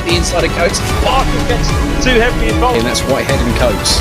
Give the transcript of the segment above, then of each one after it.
the inside of Coates. Parker gets too heavily involved. And that's Whitehead and Coates.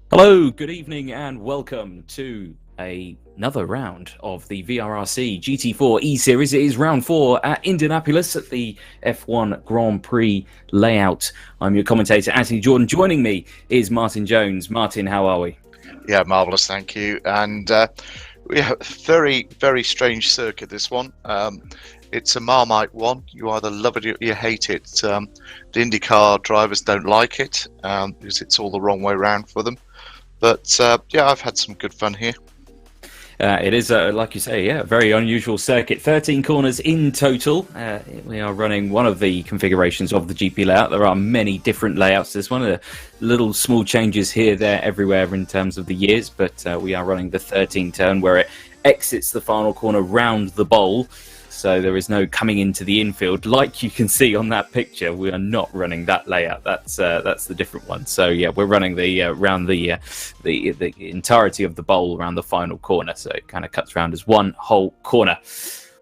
Hello, good evening, and welcome to another round of the VRRC GT4 eSeries. It is round 4 at Indianapolis at the F1 Grand Prix layout. I'm your commentator, Anthony Jordan. Joining me is Martin Jones. Martin, how are we? Yeah, marvellous, thank you. And we have a very, very strange circuit, this one. It's a Marmite one. You either love it or you hate it. The IndyCar drivers don't like it because it's all the wrong way around for them. But yeah, I've had some good fun here. It is, like you say, a very unusual circuit. 13 corners in total. We are running one of the configurations of the GP layout. There are many different layouts. There's one of the little small changes here, there, everywhere in terms of the years. But we are running the 13 turn where it exits the final corner round the bowl. So there is no coming into the infield. Like you can see on that picture, we are not running that layout. That's the different one. So yeah, we're running the around the entirety of the bowl around the final corner. So it kind of cuts around as one whole corner.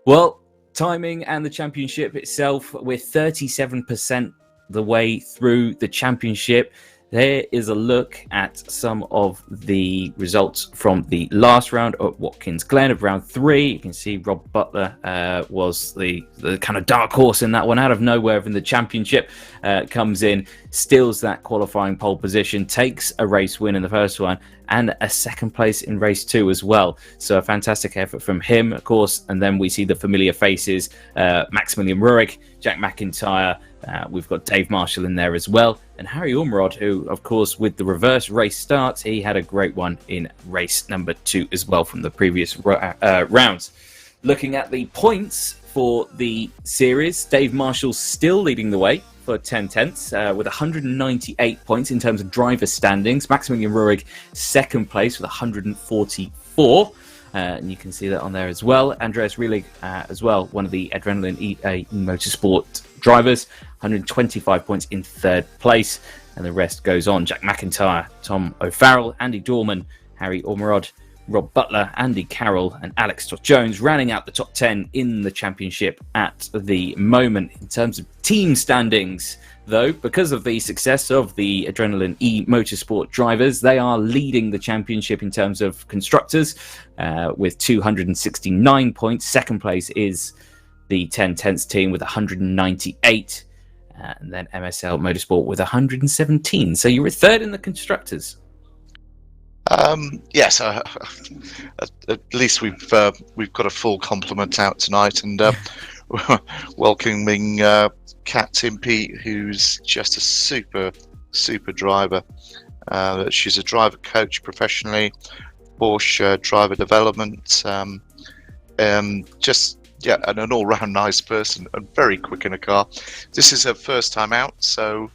Well, timing and the championship itself, we're 37% the way through the championship. There is a look at some of the results from the last round at Watkins Glen of round 3. You can see Rob Butler was the kind of dark horse in that one, out of nowhere in the championship. Comes in, steals that qualifying pole position, takes a race win in the first one, and a second place in race 2 as well. So a fantastic effort from him, of course. And then we see the familiar faces, Maximilian Rurik, Jack McIntyre. We've got Dave Marshall in there as well. And Harry Ormerod, who, of course, with the reverse race start, he had a great one in race number 2 as well from the previous rounds. Looking at the points for the series, Dave Marshall still leading the way for 10 tenths with 198 points in terms of driver standings. Maximilian Rurik, second place with 144. And you can see that on there as well. Andreas Rielig as well, one of the Adrenaline EA Motorsport drivers, 125 points in third place. And the rest goes on. Jack McIntyre, Tom O'Farrell, Andy Dorman, Harry Ormerod, Rob Butler, Andy Carroll, and Alex Jones rounding out the top 10 in the championship at the moment. In terms of team standings, though, because of the success of the Adrenaline E Motorsport drivers, they are leading the championship in terms of constructors with 269 points. Second place is the 10 tenths team with 198. and then MSL Motorsport with 117. So you were third in the constructors. Yes, at least we've got a full complement out tonight, and welcoming Kat Timpey, who's just a super driver. She's a driver coach professionally, Porsche driver development, just and an all-round nice person and very quick in a car. This is her first time out, so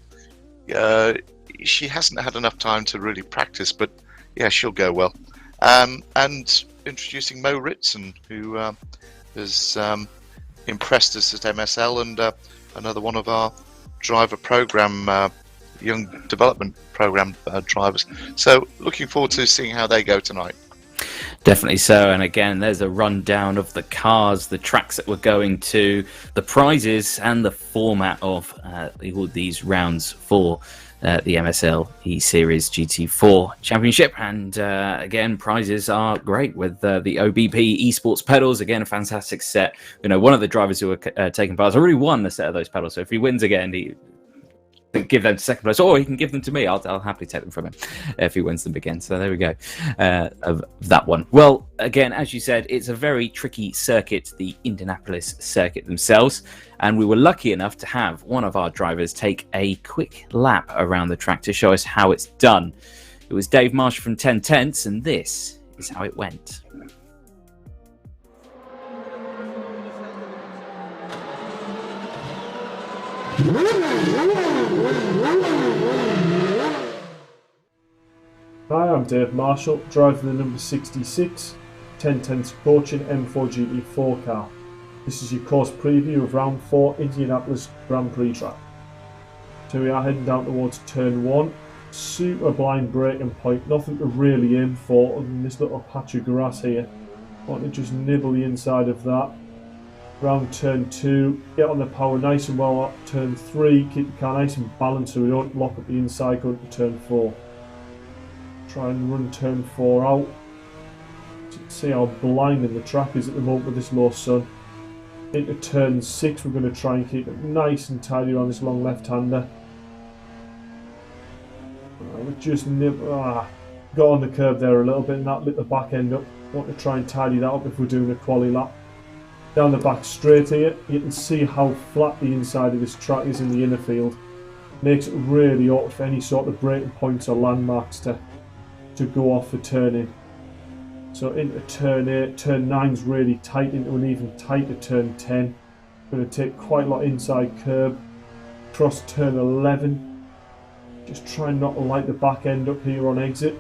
she hasn't had enough time to really practice, but yeah, she'll go well. And introducing Mo Ritson, who has impressed us at MSL, and another one of our driver program, young development program drivers. So looking forward to seeing how they go tonight. Definitely so. And again, there's a rundown of the cars, the tracks that we're going to, the prizes, and the format of all these rounds for the MSL eSeries GT4 Championship. And again, prizes are great with the OBP Esports pedals. Again, a fantastic set. You know, one of the drivers who are taking part has already won a set of those pedals. So if he wins again, he can give them to second place, or he can give them to me. I'll happily take them from him if he wins them again. So there we go, of that one. Well, again, as you said, it's a very tricky circuit, the Indianapolis circuit themselves, and we were lucky enough to have one of our drivers take a quick lap around the track to show us how it's done. It was Dave Marshall from 10 Tenths, and this is how it went. Hi, I'm Dave Marshall, driving the number 66 10 Tenths coaching M4 GT4 car. This is your course preview of round 4 Indianapolis Grand Prix track. So we are heading down towards turn 1. Super blind braking point, nothing to really aim for other than this little patch of grass here. Want to just nibble the inside of that. Round turn 2, get on the power nice and well up. Turn 3, keep the car nice and balanced so we don't lock up the inside going to turn 4. Try and run turn 4 out. See how blinding the track is at the moment with this low sun. Into turn 6, we're going to try and keep it nice and tidy around this long left-hander. We just got on the curb there a little bit and that lit the back end up. Want to try and tidy that up if we're doing a quali lap. Down the back straight here, you can see how flat the inside of this track is in the inner field. Makes it really awkward for any sort of braking points or landmarks to go off for turning. So into turn 8, turn 9's really tight into an even tighter turn 10. Going to take quite a lot inside curb. Cross turn 11. Just try not to light the back end up here on exit.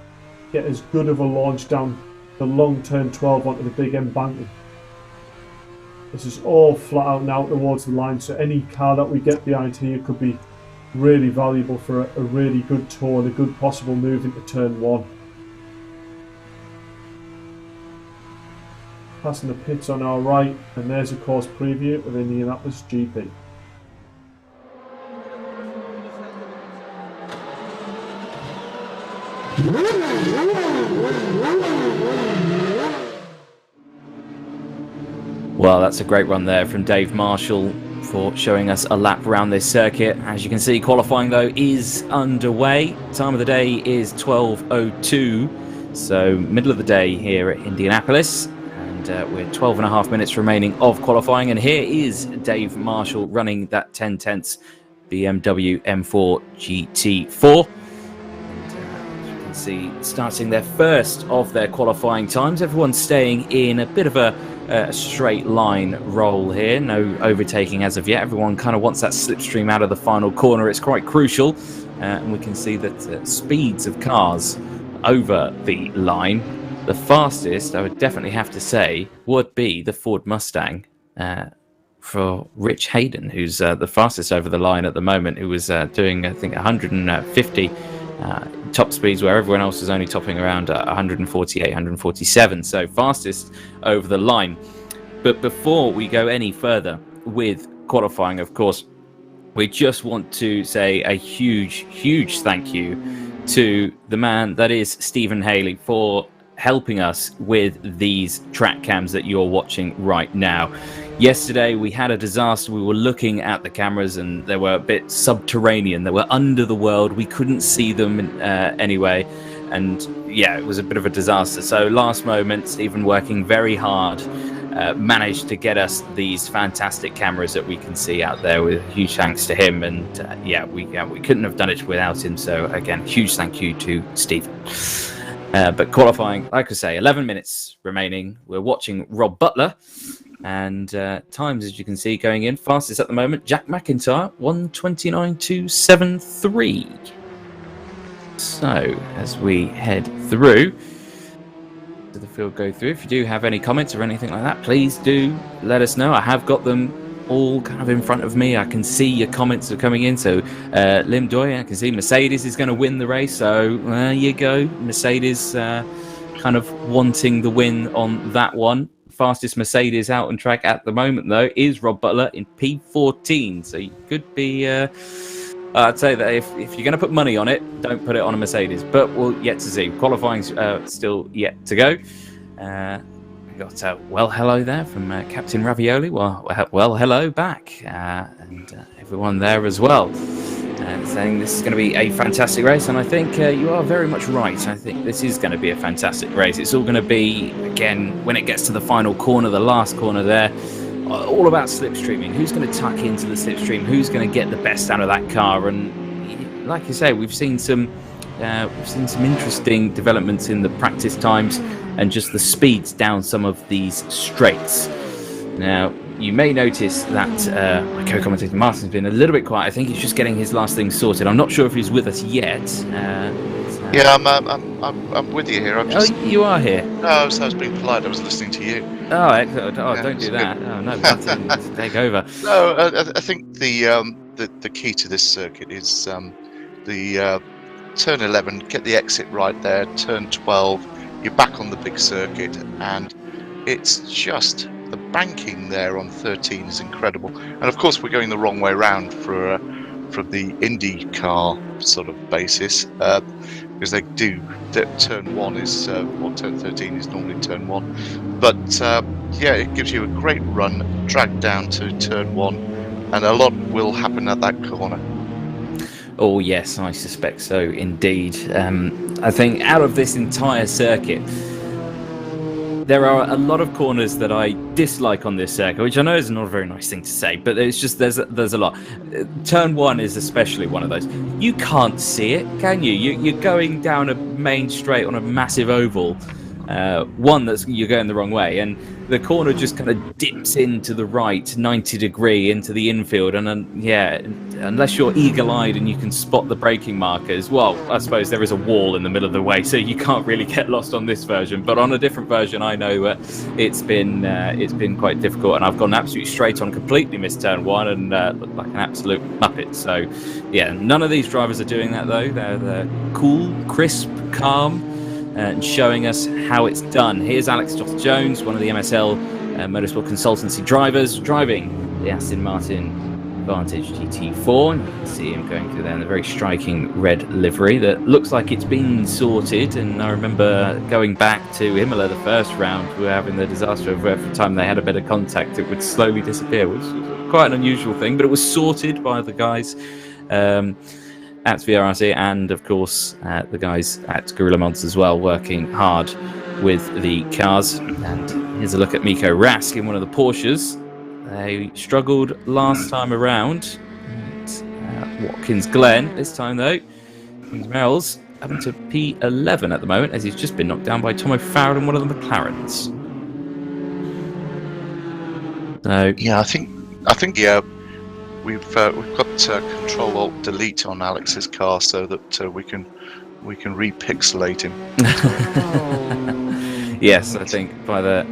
Get as good of a launch down the long turn 12 onto the big embankment. This is all flat out now towards the line, so any car that we get behind here could be really valuable for a really good tour and a good possible move into turn 1. Passing the pits on our right, and there's a course preview of Indianapolis GP. Well, that's a great run there from Dave Marshall for showing us a lap around this circuit. As you can see, qualifying though is underway. Time of the day is 12:02, so middle of the day here at Indianapolis, and we're 12 and a half minutes remaining of qualifying. And here is Dave Marshall running that 10 tenths BMW M4 GT4. See, starting their first of their qualifying times. Everyone's staying in a bit of a straight line roll here. No overtaking as of yet. Everyone kind of wants that slipstream out of the final corner. It's quite crucial. And we can see that speeds of cars over the line. The fastest, I would definitely have to say, would be the Ford Mustang for Rich Hayden, who's the fastest over the line at the moment, who was doing, I think, 150 top speeds where everyone else is only topping around 148, 147, so fastest over the line. But before we go any further with qualifying, of course, we just want to say a huge thank you to the man that is Stephen Haley for helping us with these track cams that you're watching right now. Yesterday we had a disaster. We were looking at the cameras and they were a bit subterranean. They were under the world. We couldn't see them anyway. And yeah, it was a bit of a disaster. So last moment, Stephen working very hard, managed to get us these fantastic cameras that we can see out there, with huge thanks to him. And we couldn't have done it without him. So again, huge thank you to Stephen. But qualifying, like I say, 11 minutes remaining. We're watching Rob Butler. And times, as you can see, going in fastest at the moment, Jack McIntyre, 1:29.273. So as we head through to the field, go through, if you do have any comments or anything like that, please do let us know. I have got them all kind of in front of me. I can see your comments are coming in. So Lim Doy, I can see Mercedes is going to win the race. So there you go, Mercedes kind of wanting the win on that one. Fastest Mercedes out on track at the moment, though, is Rob Butler in P14. So you could be... I'd say that if you're going to put money on it, don't put it on a Mercedes. But we'll yet to see. Qualifying's still yet to go. We got well, hello there from Captain Ravioli. Well, hello back, and everyone there as well. Saying this is going to be a fantastic race, and I think you are very much right. I think this is going to be a fantastic race. It's all going to be, again, when it gets to the final corner, the last corner there, all about slipstreaming. Who's going to tuck into the slipstream? Who's going to get the best out of that car? And like you say, we've seen some interesting developments in the practice times and just the speeds down some of these straights. Now, you may notice that my co-commentator Martin's been a little bit quiet. I think he's just getting his last thing sorted. I'm not sure if he's with us yet. Yeah, I'm with you here. You are here. No, I was being polite. I was listening to you. Oh, excellent. Oh, yeah, don't do that. Good. Oh no, Martin, take over. No, I think the key to this circuit is the turn 11. Get the exit right there. Turn 12. You're back on the big circuit, and it's just. The banking there on 13 is incredible, and of course we're going the wrong way round from the IndyCar sort of basis, because they do turn 1 is turn 13 is normally turn 1, but yeah, it gives you a great run, drag down to turn 1, and a lot will happen at that corner. Oh yes, I suspect so indeed. I think out of this entire circuit, there are a lot of corners that I dislike on this circuit, which I know is not a very nice thing to say, but it's just there's a lot. Turn 1 is especially one of those. You can't see it, can you? You're going down a main straight on a massive oval, one that's you're going the wrong way, and the corner just kind of dips into the right 90 degree into the infield, and unless you're eagle-eyed and you can spot the braking markers, well, I suppose there is a wall in the middle of the way, so you can't really get lost on this version. But on a different version, I know it's been quite difficult, and I've gone absolutely straight on, completely missed turn 1, and looked like an absolute muppet. So yeah, none of these drivers are doing that though. They're cool, crisp, calm, and showing us how it's done. Here's Alex Jones, one of the MSL Motorsport Consultancy drivers, driving the Aston Martin Vantage GT4. You can see him going through there in a very striking red livery that looks like it's been sorted. And I remember going back to Imola the first round, we were having the disaster of every time they had a bit of contact, it would slowly disappear, which was quite an unusual thing, but it was sorted by the guys at VRRC, and of course the guys at Gorilla Mods as well, working hard with the cars. And here's a look at Miko Rask in one of the Porsches. They struggled last time around at Watkins Glen. This time though, Merrill's up to P11 at the moment, as he's just been knocked down by Tom O'Farrell in one of the McLarens. So yeah, I think yeah. We've got Control Alt Delete on Alex's car so that we can repixelate him. Yes, I think by the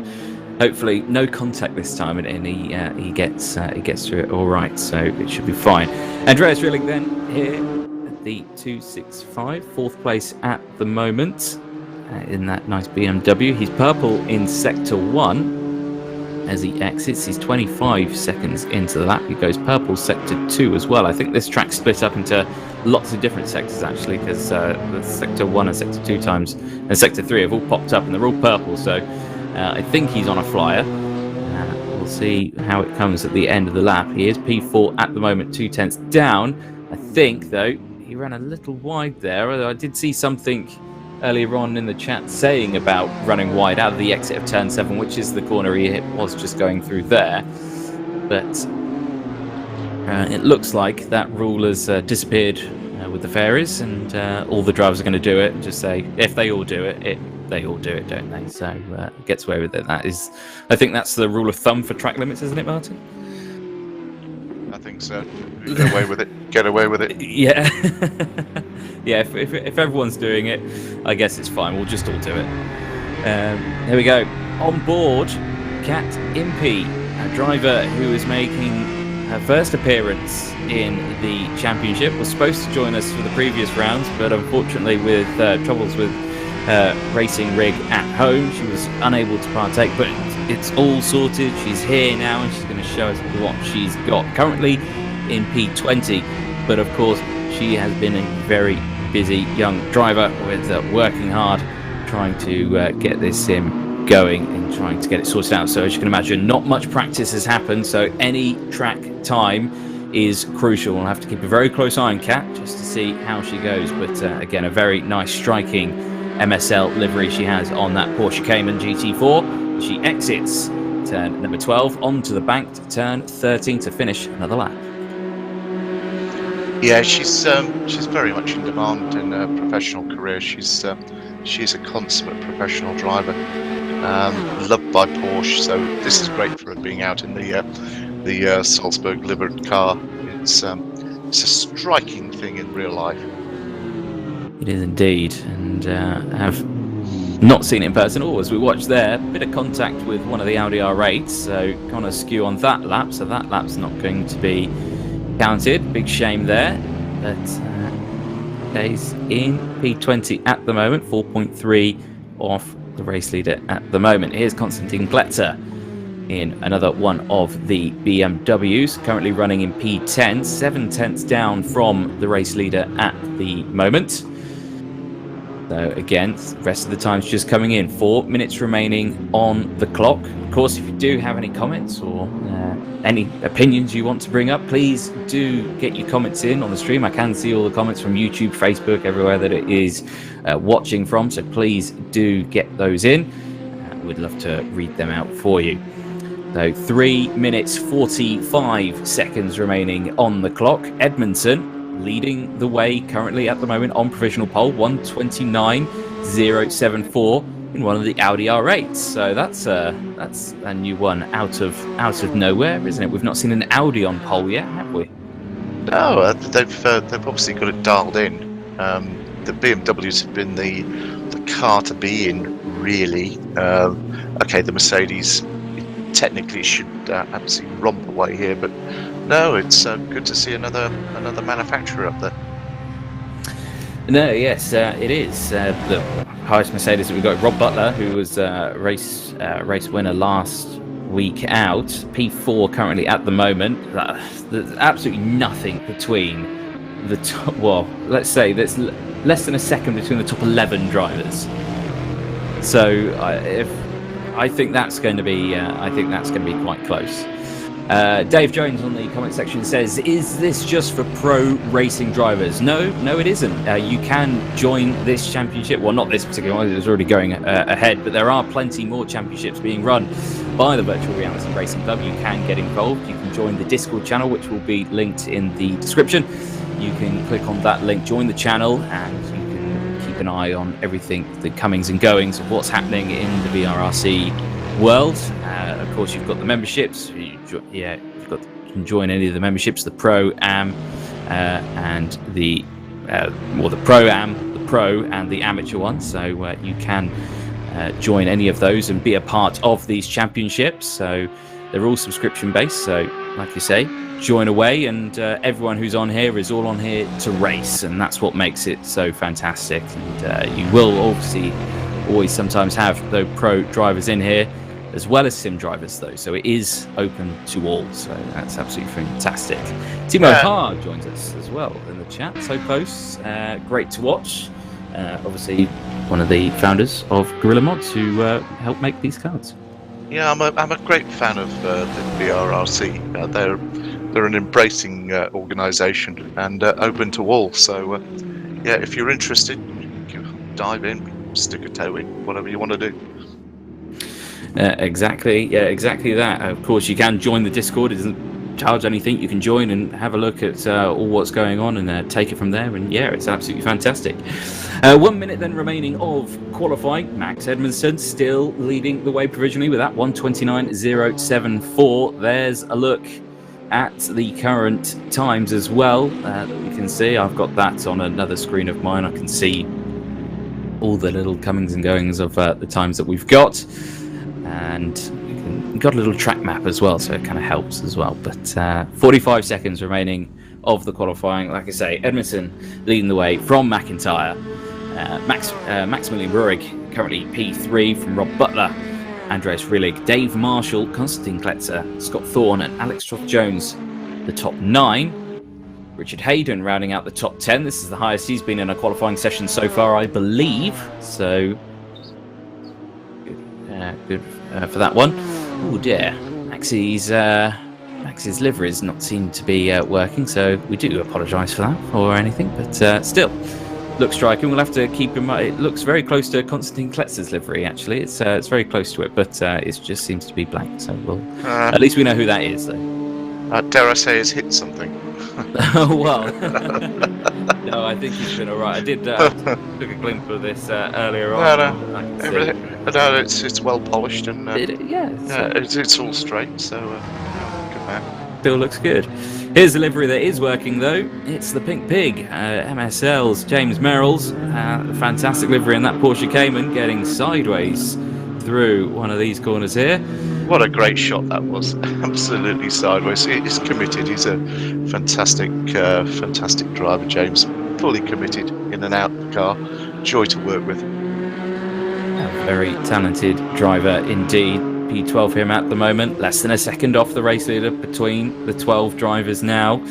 hopefully no contact this time, and he gets through it all right, so it should be fine. Andreas Rilling then here at the 265, fourth place at the moment in that nice BMW. He's purple in Sector 1. As he exits, he's 25 seconds into the lap. He goes purple Sector 2 as well. I think this track's split up into lots of different sectors actually, because the Sector 1 and Sector 2 times and Sector 3 have all popped up and they're all purple. So I think he's on a flyer. We'll we'll see how it comes at the end of the lap. He is P4 at the moment, 0.2 down. I think, though, he ran a little wide there. Although I did see something earlier on in the chat saying about running wide out of the exit of turn 7, which is the corner he was just going through there. But it looks like that rule has disappeared with the fairies, and all the drivers are going to do it and just say, if they all do it, they all do it, don't they? So it gets away with it. That is, I think that's the rule of thumb for track limits, isn't it, Martin? I think so. Get away with it. Get away with it. Yeah. Yeah, if everyone's doing it, I guess it's fine. We'll just all do it. Here we go. On board, Kat Impey, a driver who is making her first appearance in the championship. Was supposed to join us for the previous rounds, but unfortunately with troubles with racing rig at home, she was unable to partake. But it's all sorted. She's here now, and she's going to show us what she's got. Currently in P20, but of course she has been a very busy young driver with working hard, trying to get this sim going and trying to get it sorted out. So as you can imagine, not much practice has happened, so any track time is crucial. We'll have to keep a very close eye on Kat just to see how she goes. But again, a very nice striking MSL livery she has on that Porsche Cayman GT4. She exits turn number 12 onto the banked turn 13 to finish another lap. Yeah, she's very much in demand in her professional career. She's a consummate professional driver, loved by Porsche. So this is great for her being out in the Salzburg Liberty car. It's a striking thing in real life. It is indeed, and have not seen it in person. Oh, as we watched there, a bit of contact with one of the Audi R8s, so kind of skew on that lap. So that lap's not going to be counted. Big shame there. But he's in P20 at the moment, 4.3 off the race leader at the moment. Here's Konstantin Gletzer in another one of the BMWs, currently running in P10, 7/10 down from the race leader at the moment. So again, the rest of the time's just coming in. 4 minutes remaining on the clock. Of course, if you do have any comments or any opinions you want to bring up, please do get your comments in on the stream. I can see all the comments from YouTube, Facebook, everywhere that it is watching from. So please do get those in. We'd love to read them out for you. So 3 minutes 45 seconds remaining on the clock. Edmondson leading the way currently at the moment on provisional pole, 1:29.074 in one of the Audi R8s. So that's a new one out of nowhere, isn't it? We've not seen an Audi on pole yet, have we? No, they've obviously got it dialed in. The BMWs have been the car to be in, really. Okay, the Mercedes technically should absolutely romp away here, but no, it's good to see another manufacturer up there. No, yes, it is. The highest Mercedes that we've got, Rob Butler, who was race winner last week out, P4 currently at the moment. There's absolutely nothing between the top, well, let's say there's less than a second between the top 11 drivers. So I think that's going to be quite close. Dave Jones on the comment section says, is this just for pro racing drivers? No, it isn't. You can join this championship. Well, not this particular one, it was already going ahead, but there are plenty more championships being run by the Virtual Reality Racing Club. You can get involved. You can join the Discord channel, which will be linked in the description. You can click on that link, join the channel, and you can keep an eye on everything, the comings and goings of what's happening in the VRRC world. Of course, you've got the memberships. You can join any of the memberships, the Pro Am and the Pro Am, the Pro and the Amateur one. So you can join any of those and be a part of these championships. So they're all subscription based. So like you say, join away, and everyone who's on here is all on here to race, and that's what makes it so fantastic. And you will obviously always sometimes have the pro drivers in here, as well as sim drivers, though. So it is open to all. So that's absolutely fantastic. Timo Ha joins us as well in the chat. So posts, great to watch. Obviously, one of the founders of Gorilla Mods who helped make these cards. Yeah, I'm a great fan of the VRRC. They're an embracing organisation and open to all. So yeah, if you're interested, you dive in, stick a toe in, whatever you want to do. Exactly. Yeah, exactly that. Of course, you can join the Discord. It doesn't charge anything. You can join and have a look at all what's going on and take it from there. And yeah, it's absolutely fantastic. 1 minute then remaining of qualifying. Max Edmondson still leading the way provisionally with that 1:29.074. There's a look at the current times as well that we can see. I've got that on another screen of mine. I can see all the little comings and goings of the times that we've got. And we've got a little track map as well, so it kind of helps as well. But 45 seconds remaining of the qualifying. Like I say, Edmondson leading the way from McIntyre. Maximilian Rurik currently P3 from Rob Butler, Andreas Rillig, Dave Marshall, Konstantin Kletzer, Scott Thorne and Alex Troth-Jones, the top 9. Richard Hayden rounding out the top 10. This is the highest he's been in a qualifying session so far, I believe. So good for that one. Oh dear, Max's livery's not seem to be working, so we do apologise for that or anything. But still, looks striking. We'll have to keep in mind. It looks very close to Konstantin Kletzer's livery. Actually, it's very close to it, but it just seems to be blank. So we'll at least we know who that is, though. Dare I say, has hit something? Oh well. No, I think he's been all right. I did took a glimpse of this earlier on. No, it's well polished and it's all straight. So good man. Still looks good. Here's the livery that is working though. It's the Pink Pig, MSL's James Merrills. Fantastic livery in that Porsche Cayman, getting sideways through one of these corners here. What a great shot that was. Absolutely sideways. He's committed. He's a fantastic driver, James. Fully committed in and out of the car. Joy to work with. A very talented driver indeed. P12 him at the moment. Less than a second off the race leader between the 12 drivers now.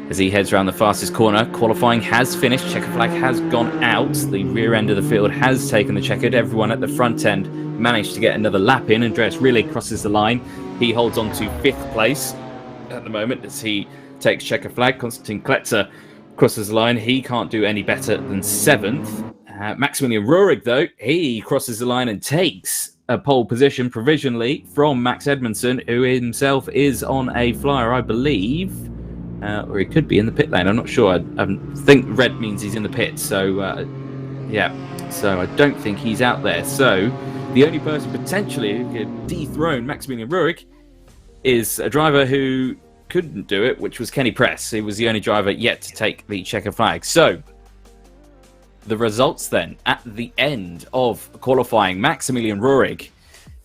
As he heads around the fastest corner. Qualifying has finished. Checker flag has gone out. The rear end of the field has taken the checkered. Everyone at the front end managed to get another lap in. Andreas Rillig crosses the line. He holds on to 5th place at the moment as he takes checker flag. Konstantin Kletzer crosses the line. He can't do any better than 7th. Maximilian Rurik, though, he crosses the line and takes a pole position provisionally from Max Edmondson, who himself is on a flyer, I believe. Or he could be in the pit lane. I'm not sure. I think red means he's in the pit. So, yeah. So I don't think he's out there. So the only person potentially who could dethrone Maximilian Rurik is a driver who couldn't do it, which was Kenny Press. He was the only driver yet to take the checker flag. So the results then at the end of qualifying, Maximilian Rurik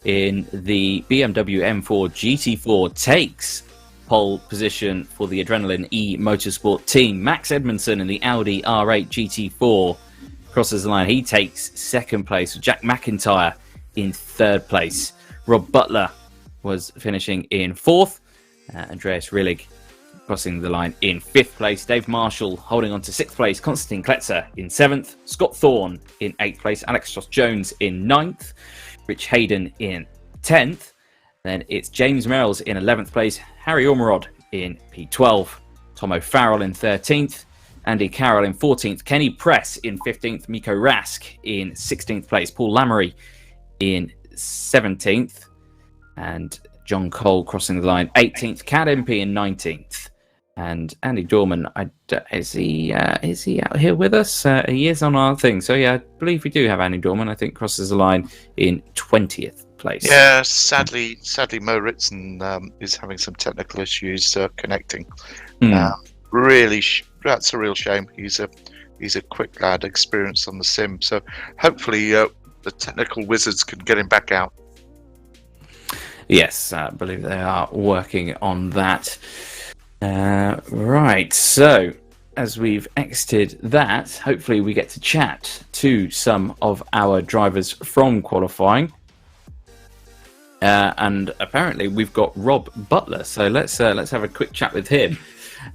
in the BMW M4 GT4 takes pole position for the Adrenaline E Motorsport team. Max Edmondson in the Audi R8 GT4 crosses the line. He takes 2nd place. Jack McIntyre in 3rd place. Rob Butler was finishing in 4th. Andreas Rillig crossing the line in 5th place. Dave Marshall holding on to 6th place. Konstantin Kletzer in 7th. Scott Thorne in 8th place. Alex Troth-Jones in 9th. Rich Hayden in 10th. Then it's James Merrills in 11th place. Harry Ormerod in P12. Tom O'Farrell in 13th. Andy Carroll in 14th. Kenny Press in 15th. Miko Rask in 16th place. Paul Lamory in 17th. And John Cole crossing the line 18th. Cad MP in 19th. And Andy Dorman, is he out here with us? He is on our thing. So yeah, I believe we do have Andy Dorman. I think crosses the line in 20th place. Yeah, sadly, Mo Ritson is having some technical issues connecting. Really, that's a real shame. He's a quick lad, experienced on the sim. So hopefully the technical wizards can get him back out. Yes, I believe they are working on that. Right, so as we've exited that, hopefully we get to chat to some of our drivers from qualifying. And apparently we've got Rob Butler, so let's have a quick chat with him.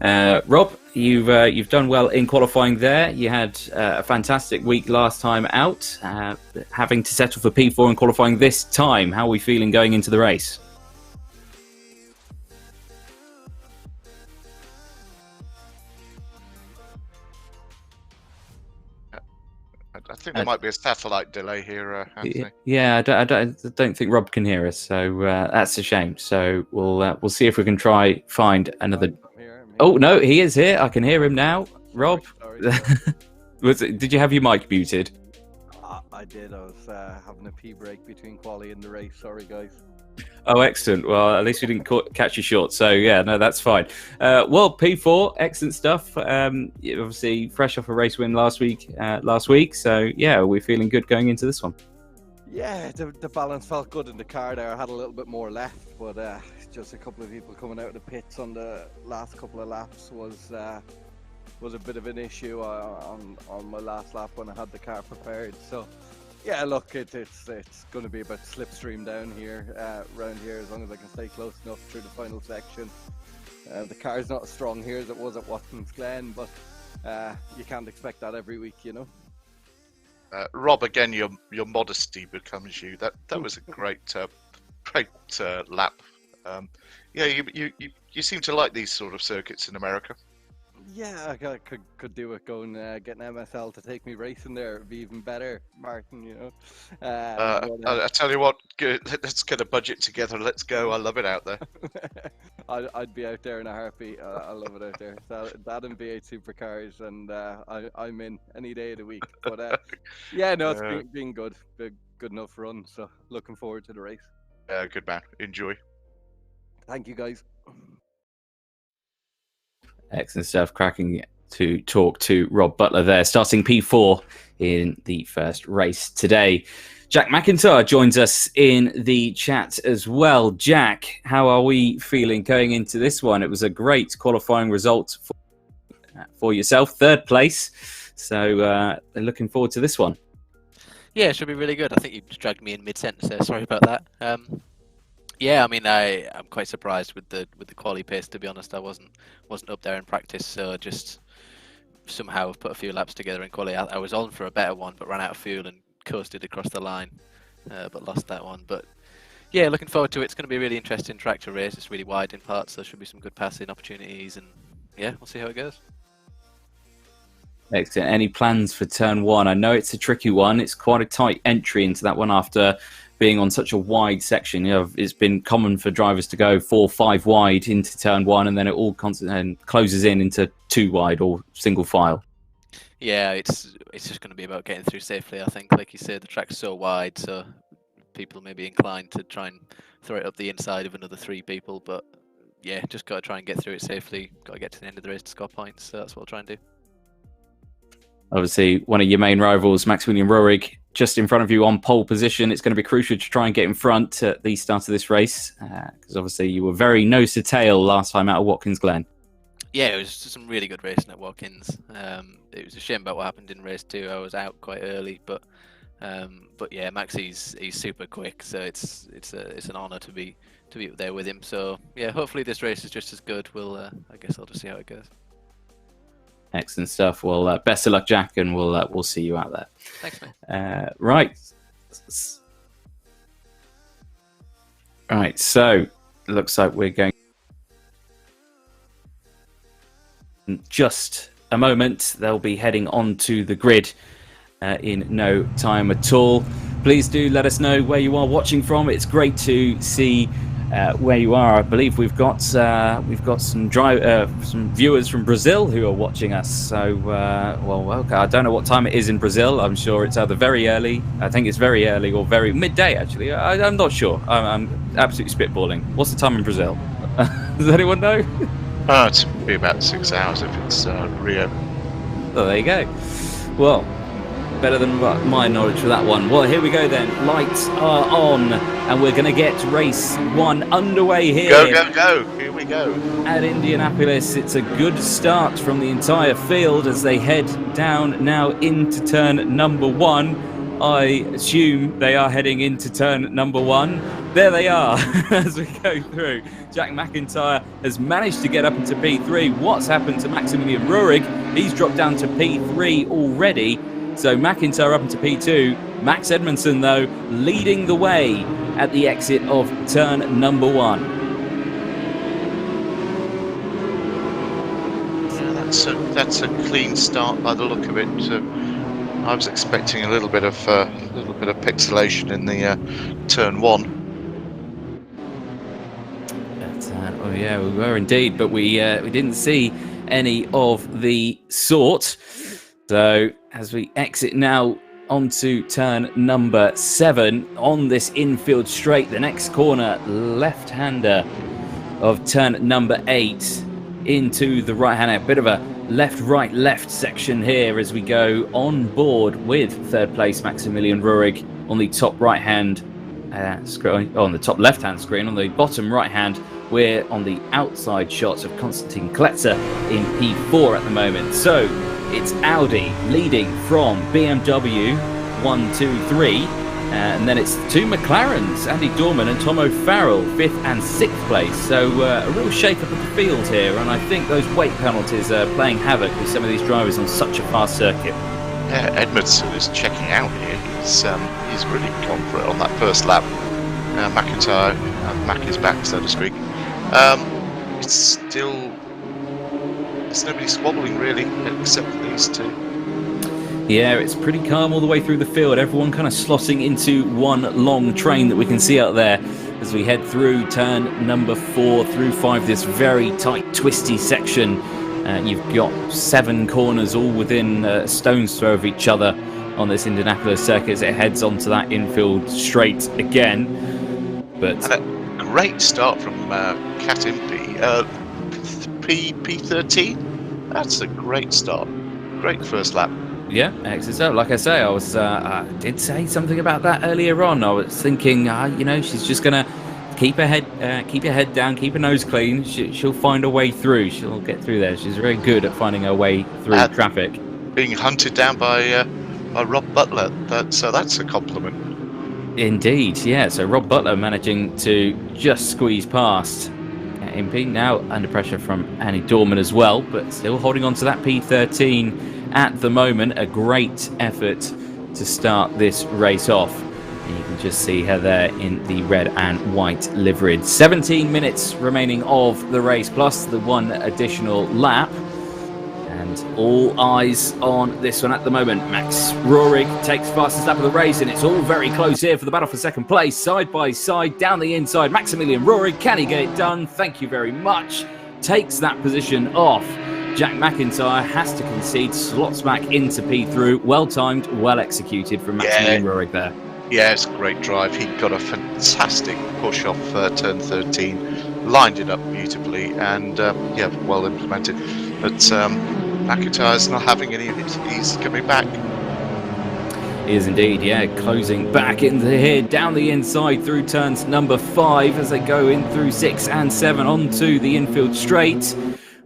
Rob, you've done well in qualifying there. You had a fantastic week last time out, having to settle for P4 in qualifying this time. How are we feeling going into the race? I think there might be a satellite delay here, Anthony. Yeah, I don't think Rob can hear us, so that's a shame. So we'll see if we can try find another. Oh no, he is here. I can hear him now. Rob, did you have your mic muted? I did. I was having a pee break between quali and the race. Sorry, guys. Oh, excellent. Well, at least we didn't catch you short. So, yeah, no, that's fine. Well, P4, excellent stuff. Obviously, fresh off a race win last week. So, yeah, we're feeling good going into this one. Yeah, the balance felt good in the car there. I had a little bit more left, but just a couple of people coming out of the pits on the last couple of laps was a bit of an issue on my last lap when I had the car prepared. So, yeah, look, it's going to be about slipstream down here, around here, as long as I can stay close enough through the final section. The car's not as strong here as it was at Watkins Glen, but you can't expect that every week, you know. Rob, again, your modesty becomes you. That was a great lap. Yeah, you seem to like these sort of circuits in America. Yeah, I could do it going getting MSL to take me racing there. It'd be even better, Martin, you know. I tell you what, good. Let's get a budget together. Let's go. I love it out there. I'd be out there in a heartbeat. I love it out there. That and V8 supercars, and I'm in any day of the week. But yeah, no, it's been good. Good enough run. So looking forward to the race. Good man. Enjoy. Thank you, guys. Excellent stuff. Cracking to talk to Rob Butler there, starting P4 in the first race today. Jack McIntyre joins us in the chat as well. Jack, how are we feeling going into this one? It was a great qualifying result for yourself, third place. So looking forward to this one. Yeah, it should be really good. I think you just dragged me in mid-sentence there. Sorry about that. Yeah, I mean, I'm quite surprised with the quali pace. To be honest, I wasn't up there in practice, so just somehow put a few laps together in quali. I was on for a better one, but ran out of fuel and coasted across the line, but lost that one. But yeah, looking forward to it. It's going to be a really interesting track to race. It's really wide in parts, so there should be some good passing opportunities, and yeah, we'll see how it goes. Excellent. Any plans for turn one? I know it's a tricky one. It's quite a tight entry into that one after being on such a wide section. You know, it's been common for drivers to go 4-5 wide into turn one, and then it all closes into 2 wide or single file. Yeah, it's just going to be about getting through safely. I think, like you said, the track's so wide, so people may be inclined to try and throw it up the inside of another 3 people. But yeah, just got to try and get through it safely. Got to get to the end of the race to score points. So that's what we'll try and do. Obviously, one of your main rivals, Maximilian Rohrig, just in front of you on pole position. It's going to be crucial to try and get in front at the start of this race, because obviously you were very nose to tail last time out of Watkins Glen. Yeah, it was some really good racing at Watkins. It was a shame about what happened in race 2. I was out quite early, but yeah, Max he's super quick, so it's an honour to be up there with him. So yeah, hopefully this race is just as good. I guess I'll just see how it goes. Excellent stuff. Well, best of luck, Jack, and we'll see you out there. Thanks, mate. Right. So looks like we're going. In just a moment, they'll be heading onto the grid in no time at all. Please do let us know where you are watching from. It's great to see where you are. I believe we've got some viewers from Brazil who are watching us. So well, I don't know what time it is in Brazil. I'm sure it's either very early. I think it's very early or very midday. Actually, I'm not sure. I'm absolutely spitballing. What's the time in Brazil? Does anyone know? It's be about 6 hours if it's Rio. Oh, there you go. Well, better than my knowledge for that one. Well, here we go then. Lights are on, and we're going to get race 1 underway here. Go. Here we go. At Indianapolis, it's a good start from the entire field as they head down now into turn number 1. I assume they are heading into turn number 1. There they are as we go through. Jack McIntyre has managed to get up into P3. What's happened to Maximilian Ruhrig? He's dropped down to P3 already. So McIntyre up into P2. Max Edmondson, though, leading the way at the exit of turn number 1. Yeah, that's a clean start by the look of it. I was expecting a little bit of pixelation in the turn 1. Oh yeah, we were indeed, but we didn't see any of the sort. So as we exit now onto turn number 7 on this infield straight, the next corner, left-hander of turn number 8 into the right-hander. A bit of a left section here as we go on board with third place Maximilian Ruhrig on the top right-hand screen, on the top left-hand screen. On the bottom right-hand, we're on the outside shots of Konstantin Kletzer in P4 at the moment. So it's Audi leading from BMW 1, 2, 3. And then it's 2 McLarens, Andy Dorman and Tom O'Farrell, 5th and 6th place. So a real shake-up of the field here, and I think those weight penalties are playing havoc with some of these drivers on such a fast circuit. Yeah, Edmondson is checking out here. He's really gone for it on that first lap. McIntyre, Mac is back, so to speak. It's nobody squabbling really, except for these two. Yeah, it's pretty calm all the way through the field. Everyone kind of slotting into one long train that we can see out there as we head through turn number 4 through 5, this very tight, twisty section. You've got 7 corners all within a stone's throw of each other on this Indianapolis circuit as it heads onto that infield straight again. But and a great start from Cat Impey. P13. That's a great start. Great first lap. Yeah, excellent. So, like I say, I did say something about that earlier on. I was thinking, she's just gonna keep her head down, keep her nose clean. She'll find a way through. She'll get through there. She's very good at finding her way through traffic. Being hunted down by Rob Butler. So that's a compliment. Indeed, yeah. So Rob Butler managing to just squeeze past Impey, now under pressure from Annie Dorman as well, but still holding on to that P13 at the moment. A great effort to start this race off. And you can just see her there in the red and white liveried. 17 minutes remaining of the race, plus the 1 additional lap. And all eyes on this one at the moment. Max Ruhrig takes fastest lap of the race, and it's all very close here for the battle for second place. Side by side, down the inside, Maximilian Ruhrig, can he get it done? Thank you very much. Takes that position off. Jack McIntyre has to concede, slots back into P3. Well timed, well executed from Maximilian Ruhrig there. Yeah, it's a great drive. He got a fantastic push off turn 13, lined it up beautifully, and well implemented. But McIntyre's not having any of it. He's coming back. He is indeed, yeah, closing back into here, down the inside through turns number 5 as they go in through 6 and 7 onto the infield straight,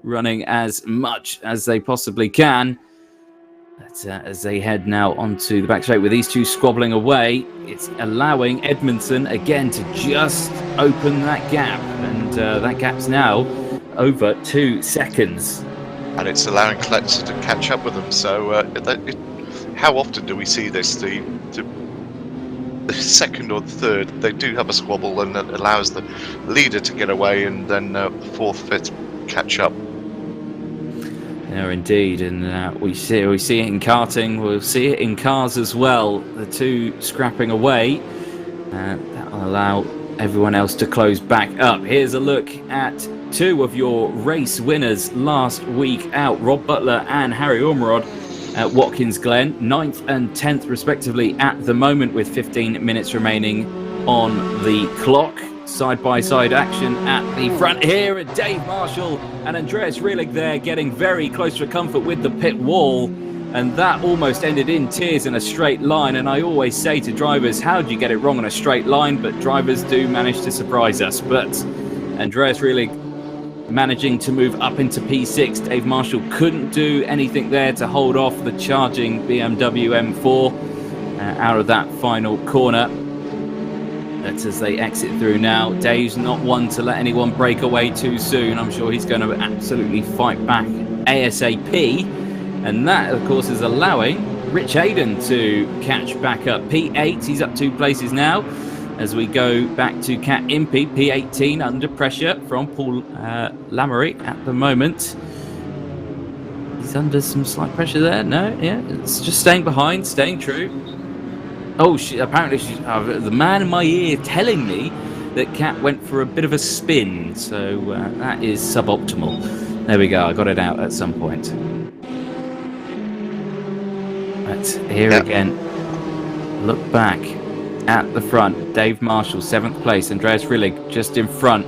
running as much as they possibly can. But, as they head now onto the back straight with these two squabbling away, it's allowing Edmondson again to just open that gap, and that gap's now over 2 seconds. And it's allowing Kletzer to catch up with them. So how often do we see this? The second or the third, they do have a squabble, and it allows the leader to get away, and then 4th, 5th catch up. Yeah, indeed, and we see it in karting. We'll see it in cars as well. The two scrapping away. That'll allow everyone else to close back up. Here's a look at 2 of your race winners last week out, Rob Butler and Harry Ormerod at Watkins Glen, 9th and 10th respectively at the moment, with 15 minutes remaining on the clock. Side-by-side action at the front here, and Dave Marshall and Andreas Rehlig there getting very close for comfort with the pit wall, and that almost ended in tears in a straight line. And I always say to drivers, how do you get it wrong on a straight line? But drivers do manage to surprise us. But Andreas Rehlig managing to move up into P6. Dave Marshall couldn't do anything there to hold off the charging BMW M4. out of that final corner. But as they exit through now, Dave's not one to let anyone break away too soon. I'm sure he's going to absolutely fight back ASAP. And that, of course, is allowing Rich Hayden to catch back up. P8, he's up 2 places now. As we go back to Cat Impey, P18 under pressure from Paul Lamery at the moment. He's under some slight pressure there. No, yeah, it's just staying behind, staying true. Oh, apparently she's the man in my ear telling me that Cat went for a bit of a spin. So that is suboptimal. There we go. I got it out at some point. But here again, look back at the front. Dave Marshall, 7th place. Andreas Rillig just in front.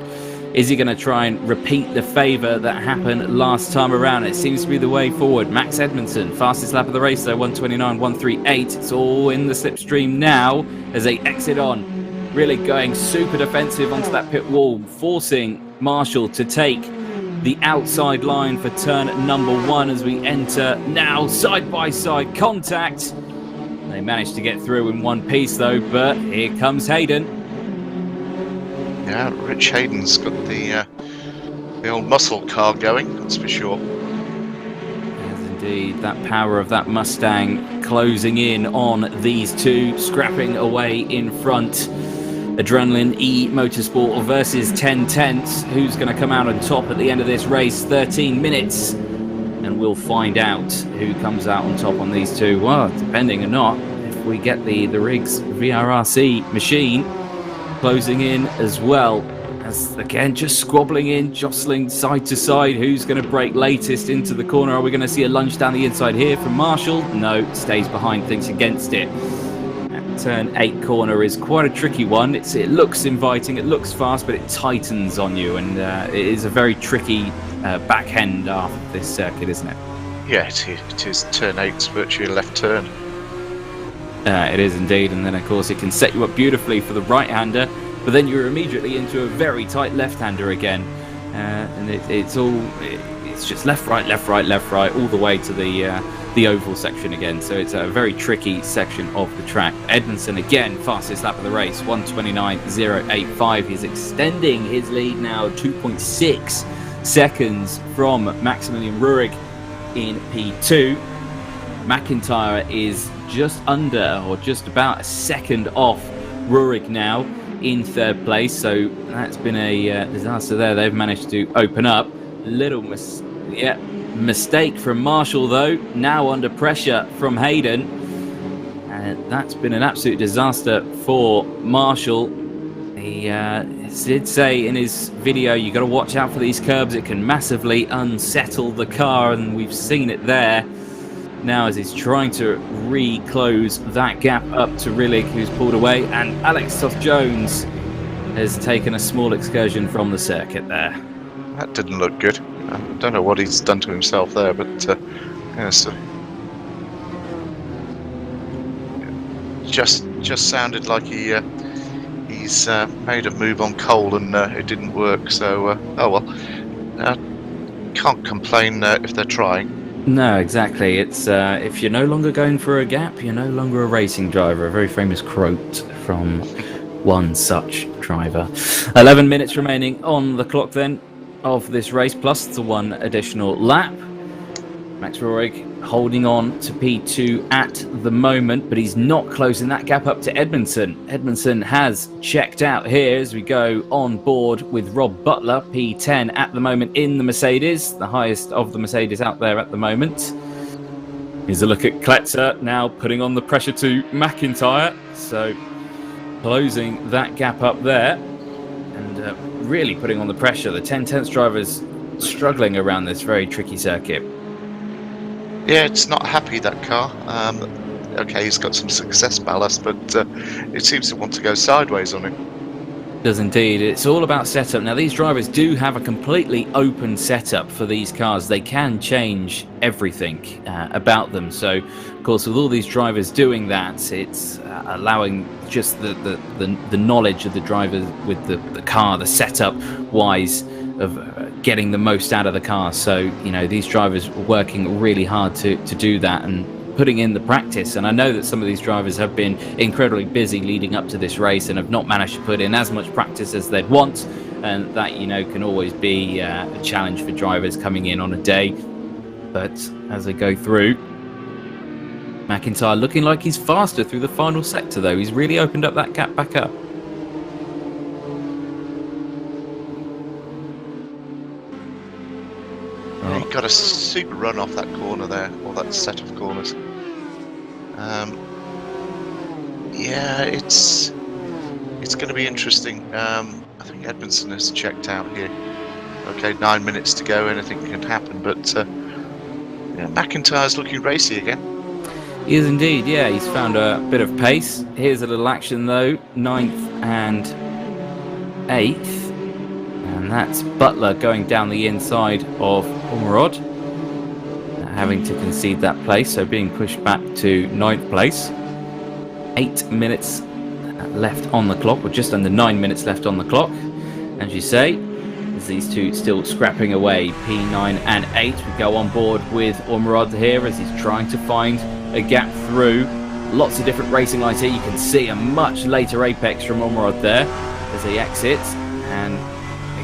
Is he going to try and repeat the favour that happened last time around? It seems to be the way forward. Max Edmondson, fastest lap of the race though, 1:29.138. It's all in the slipstream now as they exit on. Really going super defensive onto that pit wall, forcing Marshall to take the outside line for turn number 1 as we enter now side-by-side contact. They managed to get through in one piece though, but here comes Hayden. Yeah, Rich Hayden's got the old muscle car going, that's for sure. Yes, indeed. That power of that Mustang closing in on these two, scrapping away in front. Adrenaline E Motorsport versus 10 Tenths. Who's going to come out on top at the end of this race? 13 minutes. And we'll find out who comes out on top on these two. Well, depending or not, if we get the Riggs VRRC machine closing in as well, as again just squabbling in, jostling side to side. Who's going to break latest into the corner? Are we going to see a lunge down the inside here from Marshall? No, stays behind, thinks against it. That turn 8 corner is quite a tricky one. It looks inviting, it looks fast, but it tightens on you, and it is a very tricky back end after this circuit, isn't it? Yeah, it is. Turn 8's virtually a left turn. It is indeed, and then of course it can set you up beautifully for the right-hander, but then you're immediately into a very tight left-hander again, and it's just left, right, all the way to the oval section again. So it's a very tricky section of the track. Edmondson again, fastest lap of the race, 1:29.085. He's extending his lead now, 2.6 seconds from Maximilian Ruhrig in P2. McIntyre is just under, or just about a second off Ruhrig now in 3rd place, so that's been a disaster there. They've managed to open up. Little mistake from Marshall though, now under pressure from Hayden, and that's been an absolute disaster for Marshall. He did say in his video, you got to watch out for these curbs, it can massively unsettle the car, and we've seen it there now as he's trying to re-close that gap up to Rillig, who's pulled away, and Alex Toth-Jones has taken a small excursion from the circuit there. That didn't look good. I don't know what he's done to himself there, but just sounded like he's made a move on coal and it didn't work. So oh well, can't complain if they're trying. No, exactly. It's if you're no longer going for a gap, you're no longer a racing driver. A very famous quote from one such driver. 11 minutes remaining on the clock then of this race, plus the one additional lap. Max Ruhrig holding on to P2 at the moment, but he's not closing that gap up to Edmondson. Edmondson has checked out here as we go on board with Rob Butler, P10 at the moment in the Mercedes, the highest of the Mercedes out there at the moment. Here's a look at Kletzer now putting on the pressure to McIntyre, so closing that gap up there and really putting on the pressure. The 10 tenths drivers struggling around this very tricky circuit. Yeah, it's not happy, that car. Okay, he's got some success ballast, but it seems to want to go sideways on him. It does indeed. It's all about setup. Now, these drivers do have a completely open setup for these cars. They can change everything about them. So, of course, with all these drivers doing that, it's allowing just the knowledge of the drivers with the car, the setup wise, of getting the most out of the car. So, you know, these drivers are working really hard to do that, and putting in the practice. And I know that some of these drivers have been incredibly busy leading up to this race and have not managed to put in as much practice as they'd want, and that, you know, can always be a challenge for drivers coming in on a day. But as they go through, McIntyre looking like he's faster through the final sector, though. He's really opened up that gap back up. He got a super run off that corner there, or that set of corners. Yeah, it's going to be interesting. I think Edmondson has checked out here. Okay, 9 minutes to go, anything can happen, but yeah, McIntyre's looking racy again. He is indeed, yeah. He's found a bit of pace. Here's a little action, though. 9th and 8th. And that's Butler going down the inside of Ormerod, having to concede that place, so being pushed back to 9th place. 8 minutes left on the clock, or just under 9 minutes left on the clock, as you say. As these two still scrapping away, P9 and 8 would go on board with Ormerod here as he's trying to find a gap through. Lots of different racing lines here. You can see a much later apex from Ormerod there as he exits, and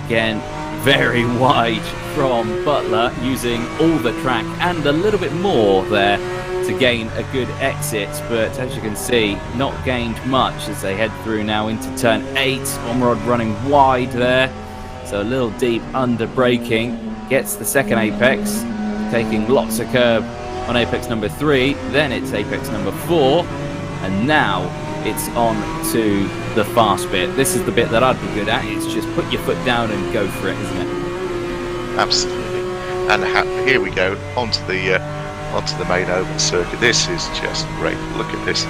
again very wide from Butler, using all the track and a little bit more there to gain a good exit, but as you can see, not gained much as they head through now into turn 8. Ormerod running wide there, so a little deep under braking. Gets the second apex, taking lots of curb on apex number 3, then it's apex number 4, and now it's on to the fast bit. This is the bit that I'd be good at. It's just put your foot down and go for it, isn't it? Absolutely. And here we go onto the main oval circuit. This is just great. Look at this.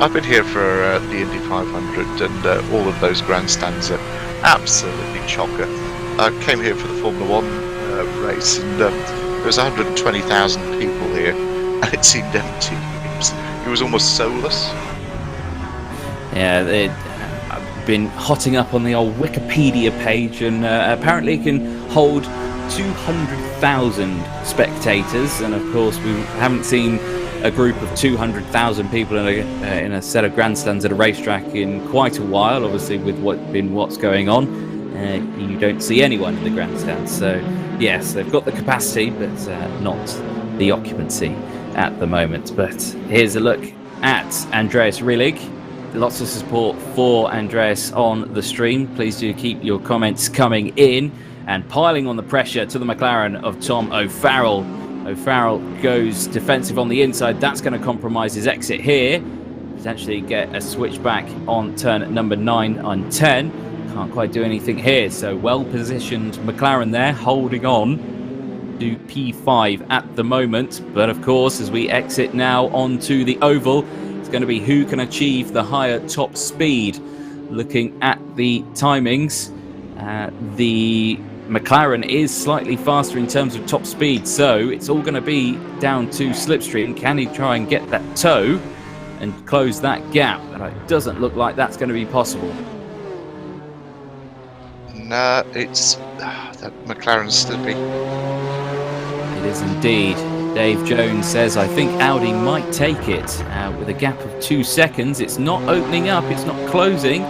I've been here for the Indy 500, and all of those grandstands are absolutely chocker. I came here for the Formula 1 race, and there was 120,000 people here, and it seemed empty. It was almost soulless. Yeah, I've been hotting up on the old Wikipedia page, and apparently it can hold 200,000 spectators, and of course we haven't seen a group of 200,000 people in a set of grandstands at a racetrack in quite a while. Obviously, with what's going on, you don't see anyone in the grandstands. So yes, they've got the capacity, but not the occupancy at the moment. But here's a look at Andreas Rillig. Lots of support for Andreas on the stream. Please do keep your comments coming in. And piling on the pressure to the McLaren of Tom O'Farrell. O'Farrell goes defensive on the inside. That's going to compromise his exit here. Potentially get a switchback on turn number 9 on 10. Can't quite do anything here. So well positioned McLaren there, holding on to P5 at the moment. But of course, as we exit now onto the oval, it's going to be who can achieve the higher top speed. Looking at the timings, the McLaren is slightly faster in terms of top speed, so it's all going to be down to slipstream. Can he try and get that toe and close that gap? And it doesn't look like that's going to be possible. No, it's that McLaren's slippy. It is indeed. Dave Jones says, I think Audi might take it with a gap of 2 seconds. It's not opening up, it's not closing.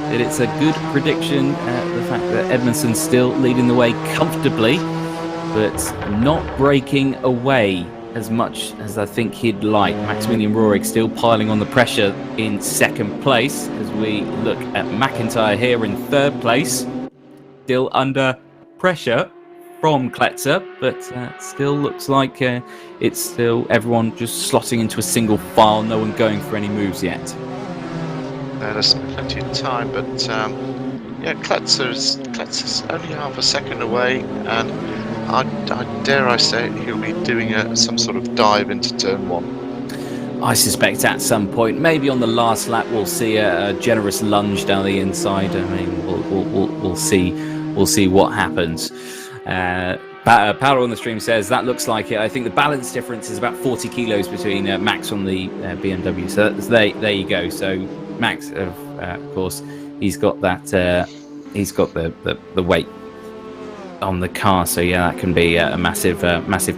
That it's a good prediction, the fact that Edmondson's still leading the way comfortably, but not breaking away as much as I think he'd like. Maximilian Rohrig still piling on the pressure in second place, as we look at McIntyre here in third place, still under pressure from Kletzer, but still looks like it's still everyone just slotting into a single file, no one going for any moves yet. There's plenty of time, but yeah, Kletzer's only half a second away, and I dare I say he'll be doing some sort of dive into turn 1. I suspect at some point, maybe on the last lap, we'll see a generous lunge down the inside. I mean, we'll see what happens. Paolo on the stream says that looks like it. I think the balance difference is about 40 kilos between Max on the BMW. So there you go. So Max, of course, he's got that. He's got the weight on the car. So yeah, that can be a massive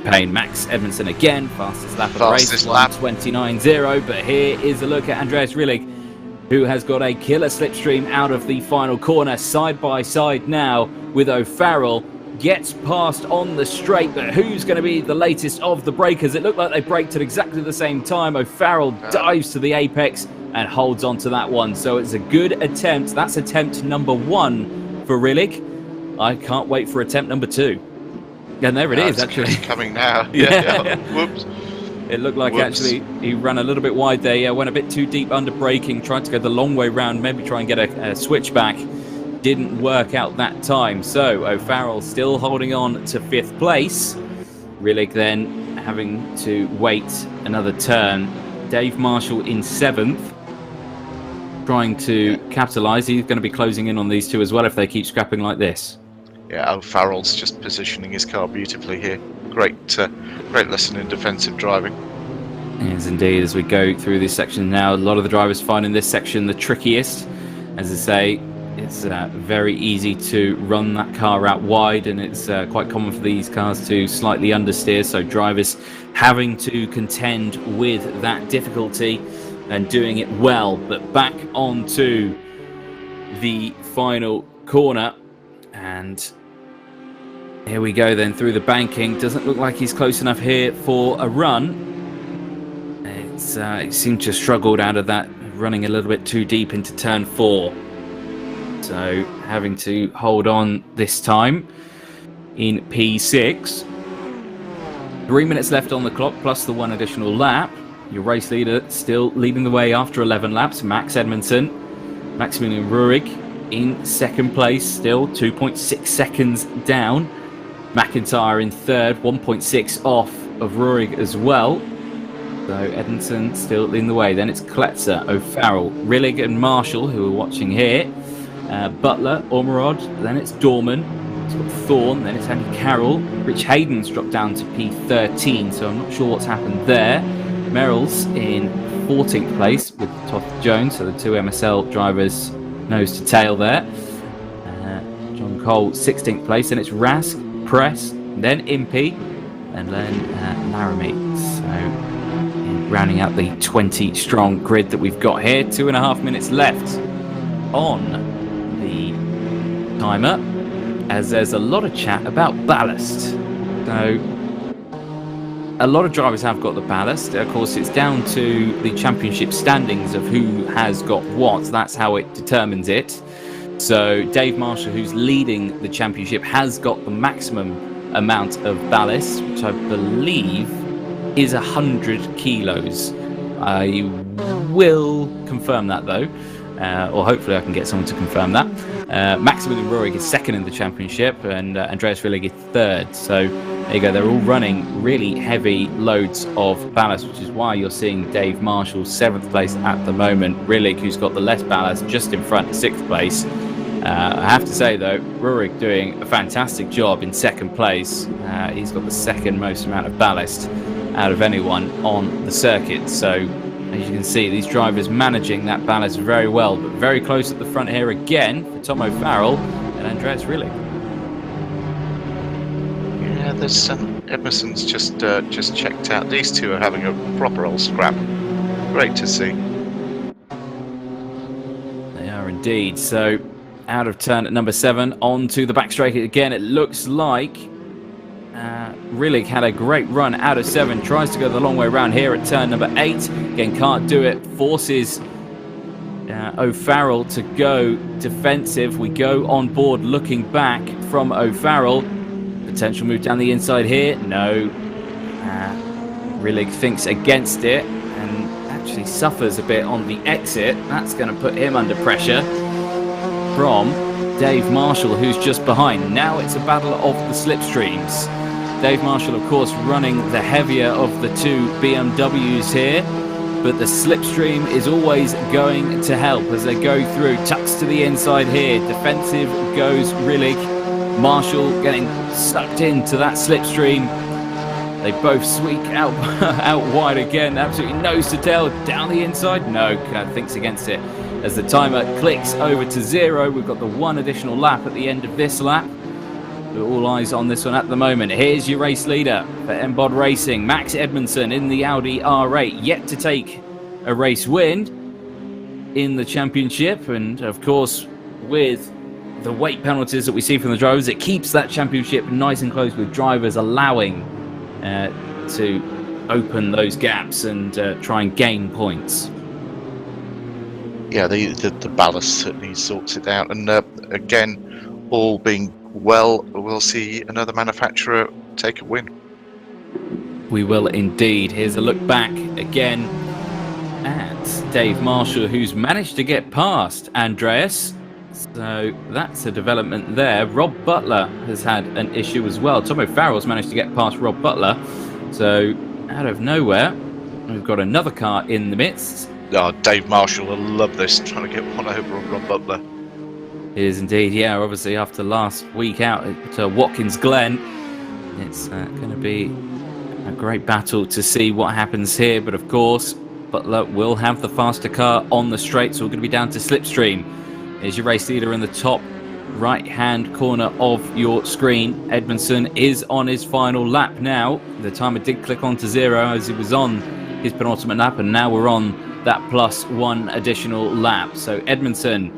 pain. Max Edmondson again, fastest lap of the race, Fastest lap. 1:29.0. But here is a look at Andreas Rillig, who has got a killer slipstream out of the final corner, side by side now with O'Farrell. Gets past on the straight, but who's going to be the latest of the breakers? It looked like they braked at exactly the same time. O'Farrell dives to the apex and holds on to that one. So it's a good attempt. That's attempt number 1 for Rillig. I can't wait for attempt number 2. And there it is, actually. It's coming now. Yeah. Whoops. It looked like actually he ran a little bit wide there. Went a bit too deep under braking, tried to go the long way round, maybe try and get a switchback. Didn't work out that time. So O'Farrell still holding on to 5th place. Rillig then having to wait another turn. Dave Marshall in 7th, trying to capitalise. He's going to be closing in on these two as well if they keep scrapping like this. Yeah, O'Farrell's just positioning his car beautifully here. Great lesson in defensive driving. Yes, indeed. As we go through this section now, a lot of the drivers finding this section the trickiest. As I say, it's very easy to run that car out wide, and it's quite common for these cars to slightly understeer, so drivers having to contend with that difficulty and doing it well. But back onto the final corner, and here we go then through the banking. Doesn't look like he's close enough here for a run. It seemed to have struggled out of that, running a little bit too deep into turn 4. So having to hold on this time in P6. 3 minutes left on the clock plus the 1 additional lap. Your race leader still leading the way after 11 laps, Max Edmondson. Maximilian Ruhrig in 2nd place, still 2.6 seconds down. McIntyre in 3rd, 1.6 off of Ruhrig as well. So Edmondson still leading the way. Then it's Kletzer, O'Farrell, Rillig and Marshall, who are watching here. Butler, Ormerod, then it's Dorman, it's got Thorne, then it's Andy Carroll. Rich Hayden's dropped down to P13, so I'm not sure what's happened there. Merrill's in 14th place with Todd Jones, so the 2 MSL drivers nose to tail there. John Cole, 16th place, then it's Rask, Press, then Impey, and then Laramie. So rounding out the 20 strong grid that we've got here. 2.5 minutes left on the timer, as there's a lot of chat about ballast. So a lot of drivers have got the ballast. Of course, it's down to the championship standings of who has got what. That's how it determines it. So Dave Marshall, who's leading the championship, has got the maximum amount of ballast, which I believe is 100 kilos. I will confirm that though. Or hopefully I can get someone to confirm that. Maximilian Ruhrig is 2nd in the championship, and Andreas Rillig is 3rd. So there you go, they're all running really heavy loads of ballast, which is why you're seeing Dave Marshall 7th place at the moment. Rillig, who's got the less ballast, just in front, 6th place. I have to say though, Ruhrig doing a fantastic job in 2nd place. He's got the 2nd most amount of ballast out of anyone on the circuit. So as you can see, these drivers managing that ballast very well, but very close at the front here again for Tom O'Farrell and Andreas Rillig. Yeah, there's Edmondson's just checked out. These two are having a proper old scrap. Great to see. They are indeed. So out of turn at number 7, on to the back straight again. It looks like Rillig had a great run out of 7, tries to go the long way around here at turn number 8, again can't do it, forces O'Farrell to go defensive. We go on board looking back from O'Farrell, potential move down the inside here, no, Rillig thinks against it and actually suffers a bit on the exit. That's going to put him under pressure from Dave Marshall, who's just behind. Now it's a battle of the slipstreams. Dave Marshall, of course, running the heavier of the 2 BMWs here, but the slipstream is always going to help as they go through. Tucks to the inside here. Defensive goes Rillig. Marshall getting sucked into that slipstream. They both squeak out wide again. Absolutely nose to tail down the inside. No, thinks against it. As the timer clicks over to 0, we've got the 1 additional lap at the end of this lap. all eyes on this one at the moment. Here's your race leader for Embod Racing, Max Edmondson in the Audi R8, yet to take a race win in the championship. And of course, with the weight penalties that we see from the drivers, it keeps that championship nice and close, with drivers allowing to open those gaps and try and gain points. Yeah, the ballast certainly sorts it out. And again, all being well, we'll see another manufacturer take a win. We will indeed. Here's a look back again at Dave Marshall, who's managed to get past Andreas. So that's a development there. Rob Butler has had an issue as well. Tom O'Farrell's managed to get past Rob Butler. So out of nowhere, we've got another car in the midst. Oh, Dave Marshall will love this, trying to get one over on Rob Butler. It is indeed, yeah. Obviously, after last week out at Watkins Glen, it's going to be a great battle to see what happens here. But of course, Butler will have the faster car on the straight, so we're going to be down to slipstream. Here's your race leader in the top right-hand corner of your screen. Edmondson is on his final lap now. The timer did click on to 0 as he was on his penultimate lap, and now we're on that +1 additional lap. So Edmondson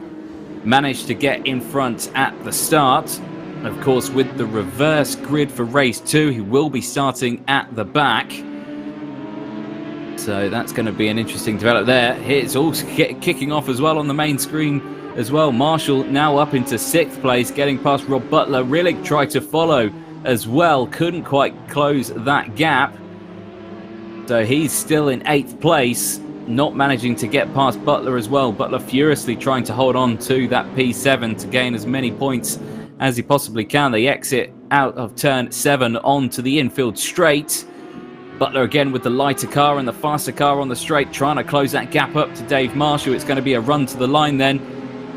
managed to get in front at the start. Of course, with the reverse grid for race 2, he will be starting at the back. So that's going to be an interesting development there. It's all kicking off as well on the main screen as well. Marshall now up into 6th place, getting past Rob Butler. Rillig tried to follow as well, couldn't quite close that gap. So he's still in 8th place, not managing to get past Butler as well. Butler furiously trying to hold on to that P7 to gain as many points as he possibly can. They exit out of turn 7 onto the infield straight. Butler again with the lighter car and the faster car on the straight, trying to close that gap up to Dave Marshall. It's going to be a run to the line then,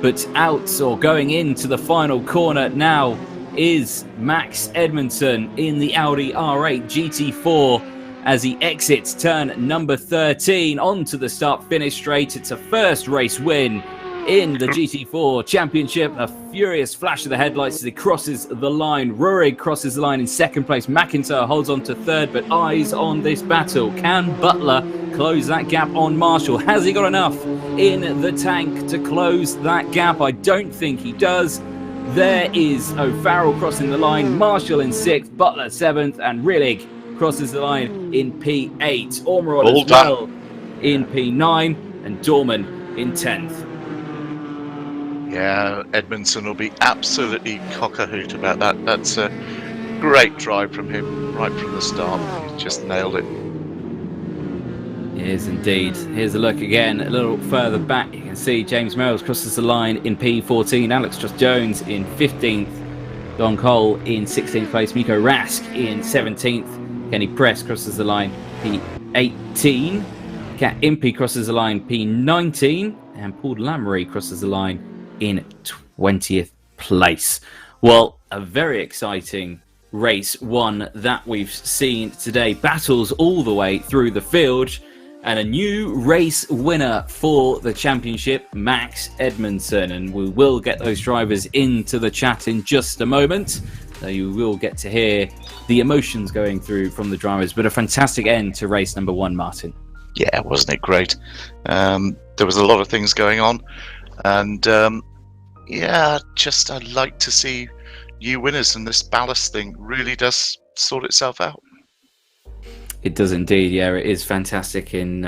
but out or going into the final corner now is Max Edmondson in the Audi R8 GT4 as he exits turn number 13 onto the start-finish straight. It's a first race win in the GT4 Championship. A furious flash of the headlights as he crosses the line. Rurig crosses the line in 2nd place. McIntyre holds on to 3rd, but eyes on this battle. Can Butler close that gap on Marshall? Has he got enough in the tank to close that gap? I don't think he does. There is O'Farrell crossing the line. Marshall in 6th, Butler 7th, and Rillig crosses the line in P8. Ormerod as well in P9, and Dorman in 10th. Yeah, Edmondson will be absolutely cock-a-hoot about that. That's a great drive from him right from the start. He just nailed it. It is indeed. Here's a look again a little further back. You can see James Merrills crosses the line in P14. Alex Truss-Jones in 15th. Don Cole in 16th place. Miko Rask in 17th. Kenny Press crosses the line P18. Kat Impey crosses the line P19. And Paul Lamery crosses the line in 20th place. Well, a very exciting race one that we've seen today. Battles all the way through the field, and a new race winner for the championship, Max Edmondson. And we will get those drivers into the chat in just a moment, so you will get to hear the emotions going through from the drivers. But a fantastic end to race number 1, Martin. Yeah, wasn't it great? There was a lot of things going on, and yeah, just I'd like to see new winners, and this ballast thing really does sort itself out. It does indeed, yeah. It is fantastic in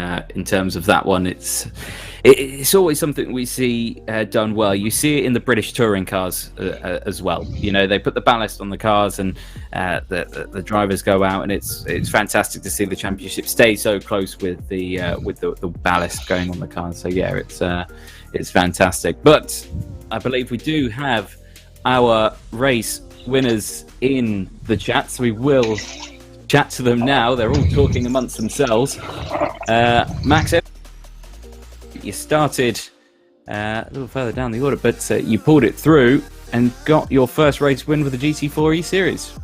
terms of that one. It's always something we see done well. You see it in the British touring cars as well. You know, they put the ballast on the cars, and the drivers go out, and it's fantastic to see the championship stay so close with the ballast going on the cars. So yeah, it's fantastic. But I believe we do have our race winners in the chat, so we will chat to them now. They're all talking amongst themselves. Max, you started a little further down the order, but you pulled it through and got your first race win with the GT4 eSeries.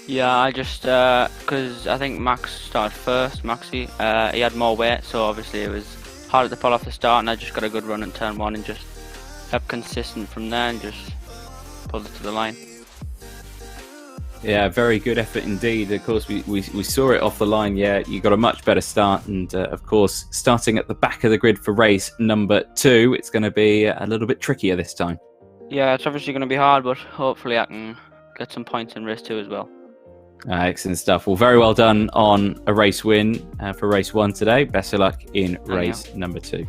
Yeah, I just because I think Max started first. Maxi, he had more weight, so obviously it was harder to pull off the start, and I just got a good run in turn 1 and just kept consistent from there and just pulled it to the line. Yeah, very good effort indeed. Of course, we saw it off the line. Yeah, you got a much better start. And of course, starting at the back of the grid for race number 2, it's going to be a little bit trickier this time. Yeah, it's obviously going to be hard, but hopefully I can get some points in race 2 as well. Excellent stuff. Well, very well done on a race win for race 1 today. Best of luck in race number 2.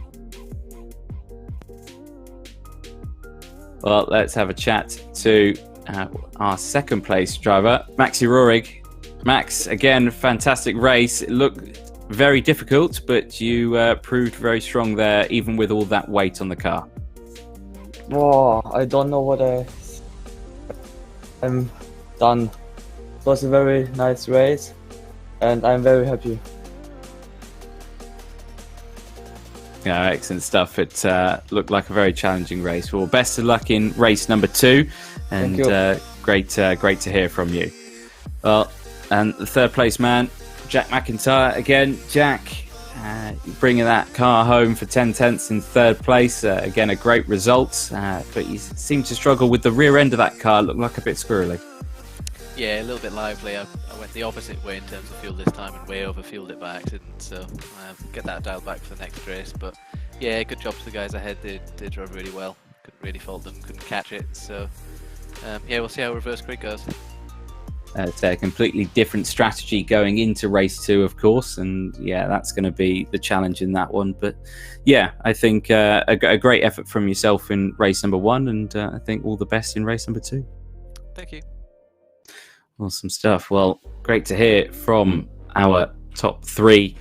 Well, let's have a chat to our second place driver, Maxi Rohrig. Max, again, fantastic race. It looked very difficult, but you proved very strong there, even with all that weight on the car. Oh, I don't know what I'm done. It was a very nice race, and I'm very happy. Yeah, excellent stuff. It looked like a very challenging race. Well, best of luck in race number 2, and great to hear from you. Well, and the third place man, Jack McIntyre. Again, Jack bringing that car home for 10 tenths in third place. Again, a great result, but you seem to struggle with the rear end of that car. Looked like a bit squirrely. Yeah, a little bit lively. I went the opposite way in terms of fuel this time and way over fueled it by accident, so get that dialed back for the next race. But yeah, good job to the guys ahead. They drove really well. Couldn't really fault them, couldn't catch it. So yeah, we'll see how reverse grid goes. It's a completely different strategy going into race 2, of course, and yeah, that's going to be the challenge in that one. But yeah, I think a great effort from yourself in race number 1, and I think all the best in race number 2. Thank you. Awesome stuff. Well, great to hear from our top 3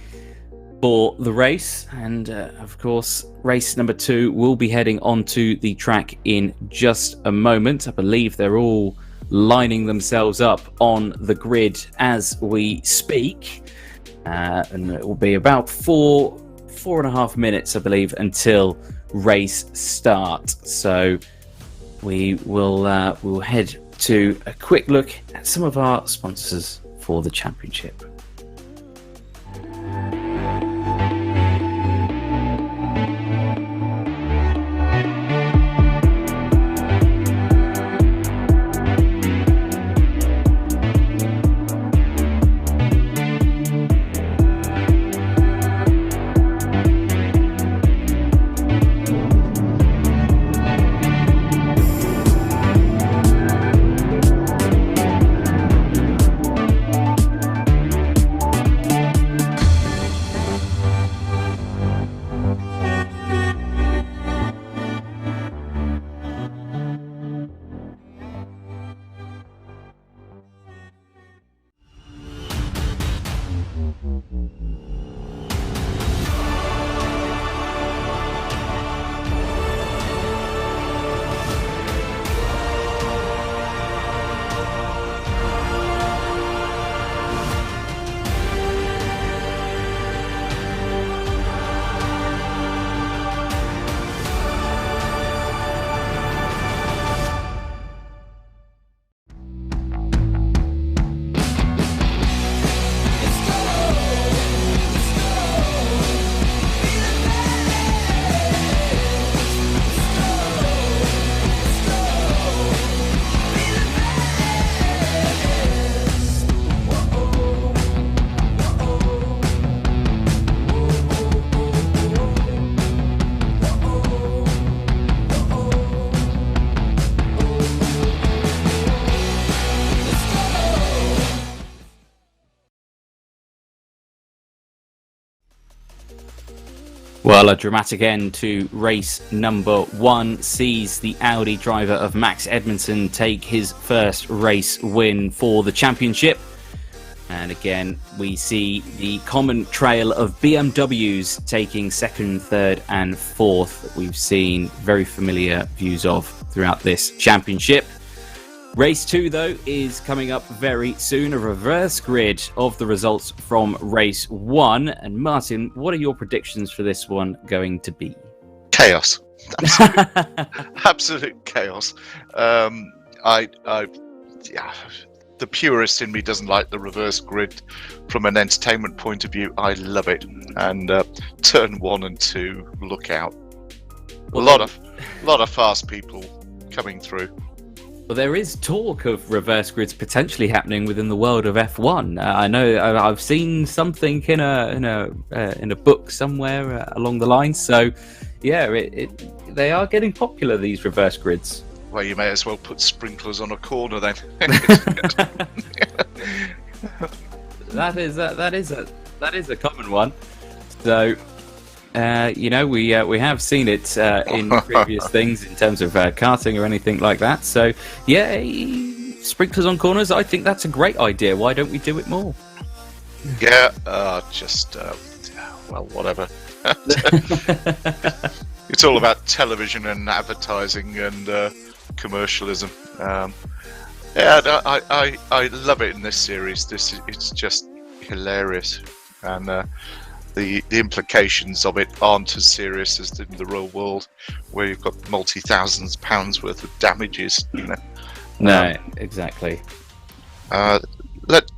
for the race. And of course, race number 2 will be heading onto the track in just a moment. I believe they're all lining themselves up on the grid as we speak. And it will be about 4.5 minutes, I believe, until race start. So we will we'll head to a quick look at some of our sponsors for the championship. Well, a dramatic end to race number 1 sees the Audi driver of Max Edmondson take his first race win for the championship. And again, we see the common trail of BMWs taking 2nd, 3rd and 4th that we've seen very familiar views of throughout this championship. Race 2, though, is coming up very soon, a reverse grid of the results from race 1. And Martin, what are your predictions for this one going to be? Chaos. Absolute chaos. Yeah, the purist in me doesn't like the reverse grid from an entertainment point of view. I love it. And turn 1 and 2, look out. A lot of fast people coming through. Well, there is talk of reverse grids potentially happening within the world of F1. I know I've seen something in a book somewhere along the line. So, yeah, they are getting popular, these reverse grids. Well, you may as well put sprinklers on a corner then. That is a common one. So, we have seen it in previous things in terms of karting or anything like that. So, yeah, sprinklers on corners. I think that's a great idea. Why don't we do it more? Yeah, well, whatever. It's all about television and advertising and commercialism. I love it in this series. It's just hilarious, and the implications of it aren't as serious as in the real world, where you've got multi-thousands pounds worth of damages. No, exactly. Let's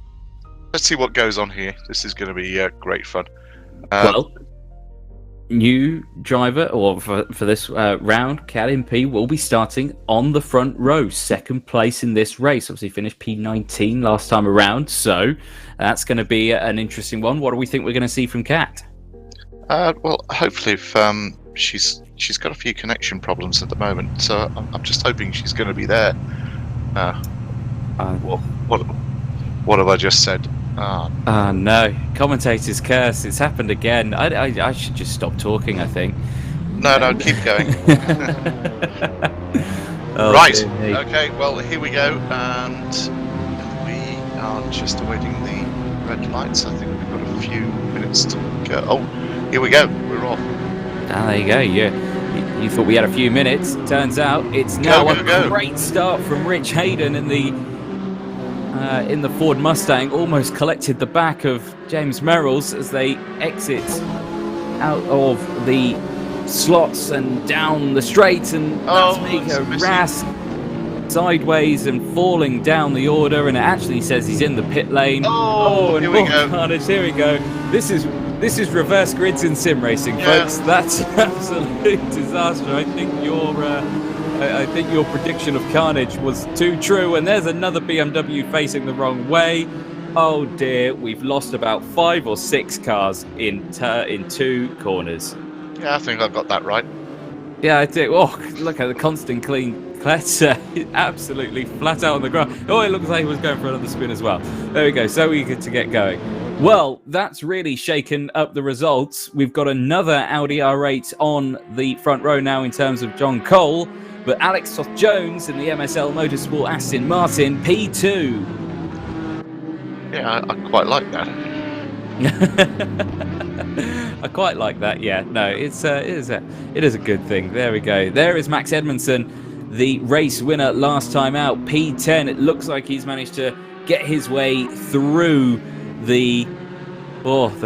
see what goes on here. This is going to be great fun. Well, new driver, or for this round, Cat MP will be starting on the front row, second place in this race. Obviously finished P19 last time around, so that's going to be an interesting one. What do we think we're going to see from Cat? Well, hopefully, if she's got a few connection problems at the moment, so I'm just hoping she's going to be there. What have I just said? No, commentator's curse. It's happened again. I should just stop talking, I think. No, keep going. Oh, right, dear. okay, well, here we go, and we are just awaiting the red lights. I think we've got a few minutes to go. Oh, here we go, we're off. There you go. You thought we had a few minutes. Turns out it's now a great start from Rich Hayden in the Ford Mustang. Almost collected the back of James Merrills as they exit out of the slots and down the straight, and that's Mika Rask sideways and falling down the order, and it actually says he's in the pit lane. And here we go. Carnage, here we go. This is reverse grids in sim racing, folks. That's absolute disaster. I think your prediction of carnage was too true, and there's another BMW facing the wrong way. Oh dear, we've lost about 5 or 6 cars in 2 corners. Yeah, I think I've got that right. Yeah, I do. Oh, look at the constant clean Kletzer. Absolutely flat out on the ground. Oh, it looks like he was going for another spin as well. There we go. So eager to get going. Well, that's really shaken up the results. We've got another Audi R8 on the front row now in terms of John Cole, but Alex Soth-Jones in the MSL Motorsport Aston Martin P2. Yeah, I quite like that. I quite like that. Yeah, no, it is a good thing. There we go. There is Max Edmondson, the race winner last time out, P10. It looks like he's managed to get his way through the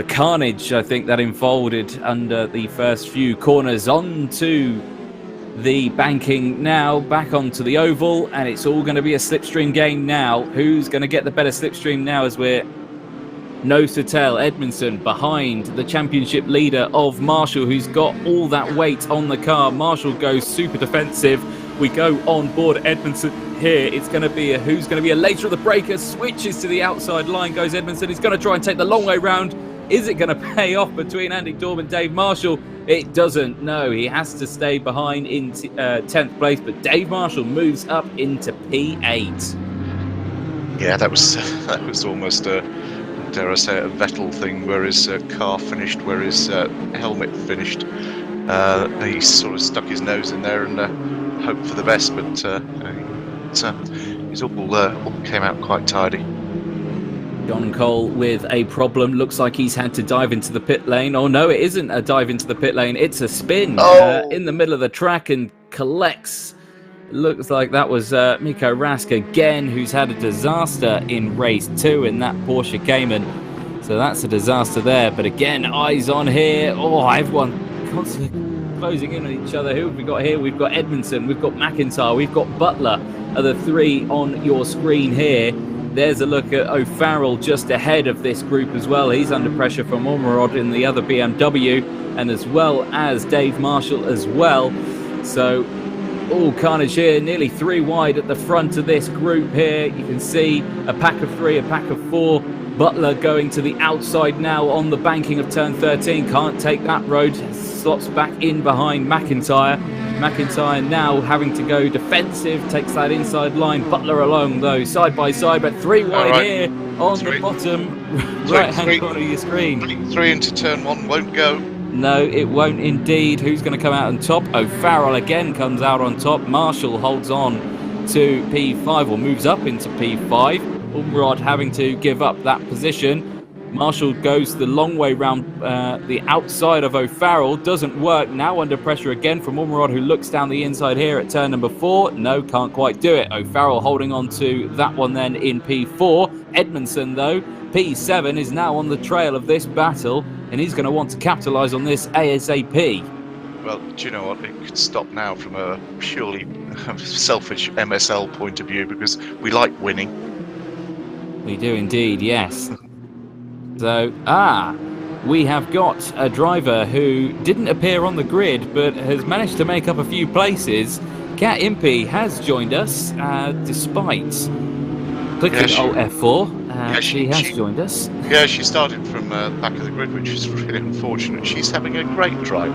carnage, I think, that unfolded under the first few corners onto the banking now, back onto the oval, and it's all going to be a slipstream game now. Who's going to get the better slipstream now, as we're nose to tail? Edmondson behind the championship leader of Marshall, who's got all that weight on the car. Marshall goes super defensive. We go on board Edmondson here. It's going to be who's going to be a later of the breakers. Switches to the outside line, goes Edmondson. He's going to try and take the long way round. Is it going to pay off between Andy Dorman and Dave Marshall? It doesn't. No, he has to stay behind in 10th place, but Dave Marshall moves up into P8. Yeah, that was almost a, dare I say, a Vettel thing, where his car finished, where his helmet finished. He sort of stuck his nose in there and hoped for the best, but it all came out quite tidy. John Cole with a problem. Looks like he's had to dive into the pit lane. Oh no, it isn't a dive into the pit lane. It's a spin in the middle of the track and collects. Looks like that was Miko Rask again, who's had a disaster in race 2 in that Porsche Cayman. So that's a disaster there. But again, eyes on here. Oh, everyone constantly closing in on each other. Who have we got here? We've got Edmondson, we've got McIntyre, we've got Butler, are the 3 on your screen here. There's a look at O'Farrell just ahead of this group as well. He's under pressure from Ormerod in the other BMW, and as well as Dave Marshall as well. So all carnage here, nearly 3 wide at the front of this group here. You can see a pack of 3, a pack of 4. Butler going to the outside now on the banking of turn 13. Can't take that road. Slots back in behind McIntyre. McIntyre now having to go defensive. Takes that inside line. Butler along though, side by side, but 3 wide here on the bottom right-hand corner of your screen. 3 into turn 1 won't go. No, it won't indeed. Who's going to come out on top? O'Farrell again comes out on top. Marshall holds on to P5 or moves up into P5. Umrod having to give up that position. Marshall goes the long way round the outside of O'Farrell. Doesn't work. Now under pressure again from Umrod, who looks down the inside here at turn number 4. No, can't quite do it. O'Farrell holding on to that one then in P4. Edmondson, though, P7 is now on the trail of this battle, and he's going to want to capitalise on this ASAP. Well, do you know what? It could stop now from a purely selfish MSL point of view, because we like winning. We do indeed, yes. So, we have got a driver who didn't appear on the grid, but has managed to make up a few places. Kat Impey has joined us, despite clicking Alt F4. She has joined us. Yeah, she started from back of the grid, which is really unfortunate. She's having a great drive.